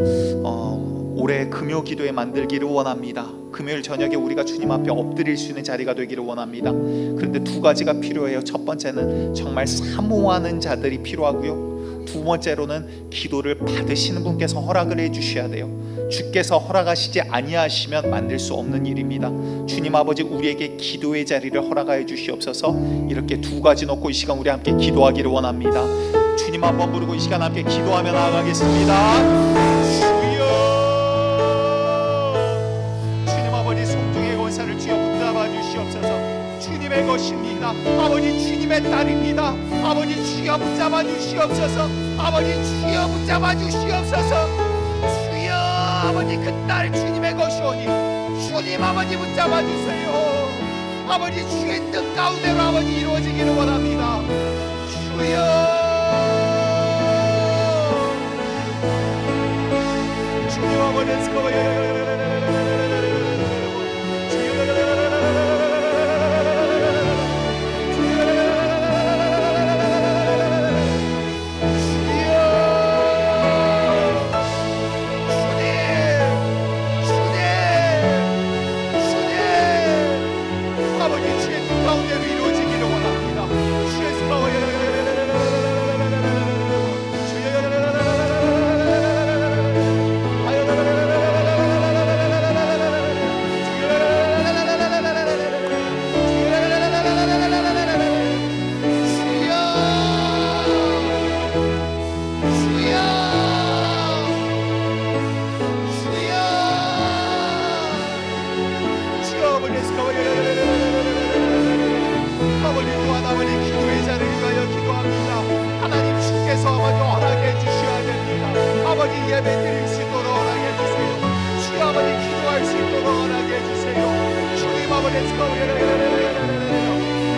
올해 금요 기도회 만들기를 원합니다. 금요일 저녁에 우리가 주님 앞에 엎드릴 수 있는 자리가 되기를 원합니다. 그런데 두 가지가 필요해요. 첫 번째는 정말 사모하는 자들이 필요하고요, 두 번째로는 기도를 받으시는 분께서 허락을 해주셔야 돼요. 주께서 허락하시지 아니하시면 만들 수 없는 일입니다. 주님 아버지, 우리에게 기도의 자리를 허락하여 주시옵소서. 이렇게 두 가지 놓고 이 시간 우리 함께 기도하기를 원합니다. 주님 한번 부르고 이 시간 함께 기도하며 나아가겠습니다. 주여, 주님 아버지, 성중의 권사를 주여 붙잡아 주시옵소서. 주님의 것입니다. 아버지, 주님의 딸입니다. 아버지, 주여 붙잡아 주시옵소서. 아버지, 주여 붙잡아 주시옵소서. 주여, 아버지, 그 딸 주님의 것이오니 주님 아버지 붙잡아 주세요. 아버지, 주의 뜻 가운데로 아버지 이루어지기를 원합니다. 주여, 주님 아버지, 아버지, 또한 아버지 기도의 자를 위하여 기도합니다. 하나님, 주께서 아버지 허락해 주셔야 됩니다. 아버지, 예배 드릴 수 있도록 허락해 주세요. 주 아버지, 기도할 수 있도록 허락해 주세요. 주님 아버지,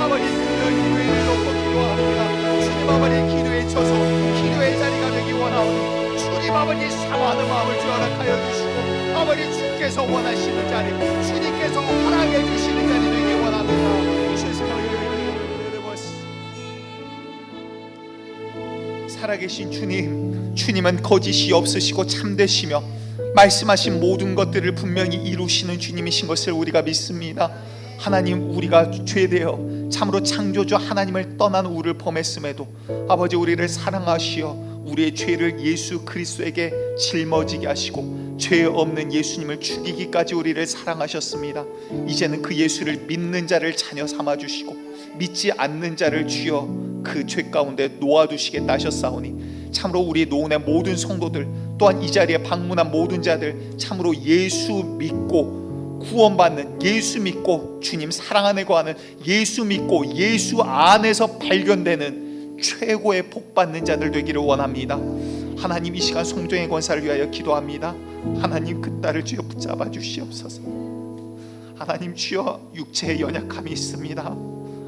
아버지, 그 기도에 놓고 기도합니다. 주님 아버지, 기도에 쳐서 기도의 자리가 되기 원하오니 주님 아버지, 사모하는 마음을 허락하여 주시고 아버지, 주께서 원하시는 자리, 주님께서 허락해 주시는 자리 되기 원합니다. 살아계신 주님, 주님은 거짓이 없으시고 참되시며 말씀하신 모든 것들을 분명히 이루시는 주님이신 것을 우리가 믿습니다. 하나님, 우리가 죄되어 참으로 창조주 하나님을 떠난 우리를 범했음에도 아버지, 우리를 사랑하시어 우리의 죄를 예수 그리스도에게 짊어지게 하시고 죄 없는 예수님을 죽이기까지 우리를 사랑하셨습니다. 이제는 그 예수를 믿는 자를 자녀 삼아주시고 믿지 않는 자를 주여 그 죄 가운데 놓아두시겠다 하셨사오니 참으로 우리 노은의 모든 성도들, 또한 이 자리에 방문한 모든 자들, 참으로 예수 믿고 구원받는, 예수 믿고 주님 사랑 안에 거하는, 예수 믿고 예수 안에서 발견되는 최고의 복 받는 자들 되기를 원합니다. 하나님, 이 시간 성령의 권사를 위하여 기도합니다. 하나님, 그 딸을 주여 붙잡아 주시옵소서. 하나님, 주여 육체의 연약함이 있습니다.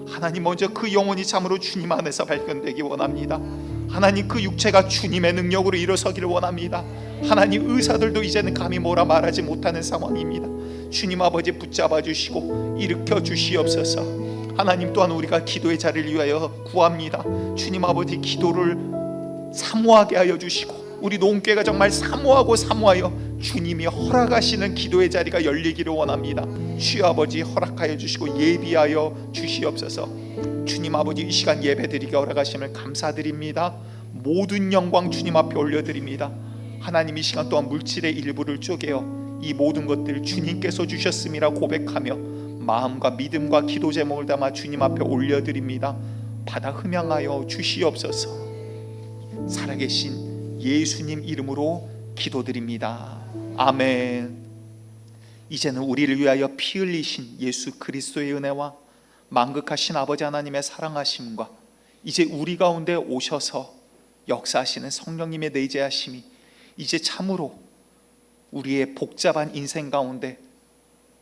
하나님, 먼저 그 영혼이 참으로 주님 안에서 발견되기 원합니다. 하나님, 그 육체가 주님의 능력으로 일어서기를 원합니다. 하나님, 의사들도 이제는 감히 뭐라 말하지 못하는 상황입니다. 주님 아버지 붙잡아 주시고 일으켜 주시옵소서. 하나님, 또한 우리가 기도의 자리를 위하여 구합니다. 주님 아버지, 기도를 사모하게 하여 주시고 우리 노은교회가 정말 사모하여 주님이 허락하시는 기도의 자리가 열리기를 원합니다. 주여 아버지, 허락하여 주시고 예비하여 주시옵소서. 주님 아버지, 이 시간 예배드리게 허락하심을 감사드립니다. 모든 영광 주님 앞에 올려드립니다. 하나님, 이 시간 또한 물질의 일부를 쪼개어 이 모든 것들을 주님께서 주셨음이라 고백하며 마음과 믿음과 기도 제목을 담아 주님 앞에 올려드립니다. 받아 흠양하여 주시옵소서. 살아계신 예수님 이름으로 기도드립니다. 아멘. 이제는 우리를 위하여 피 흘리신 예수 그리스도의 은혜와 만극하신 아버지 하나님의 사랑하심과 이제 우리 가운데 오셔서 역사하시는 성령님의 내재하심이 이제 참으로 우리의 복잡한 인생 가운데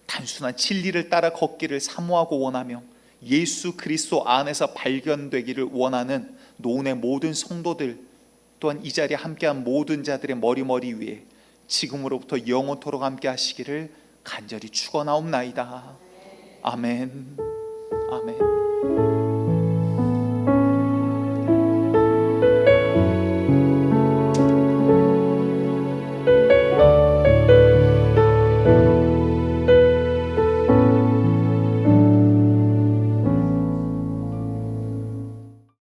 단순한 진리를 따라 걷기를 사모하고 원하며 예수 그리스도 안에서 발견되기를 원하는 노은의 모든 성도들, 또한 이 자리에 함께한 모든 자들의 머리 위에 지금으로부터 영원토록 함께 하시기를 간절히 축원하옵나이다. 아멘. 아멘.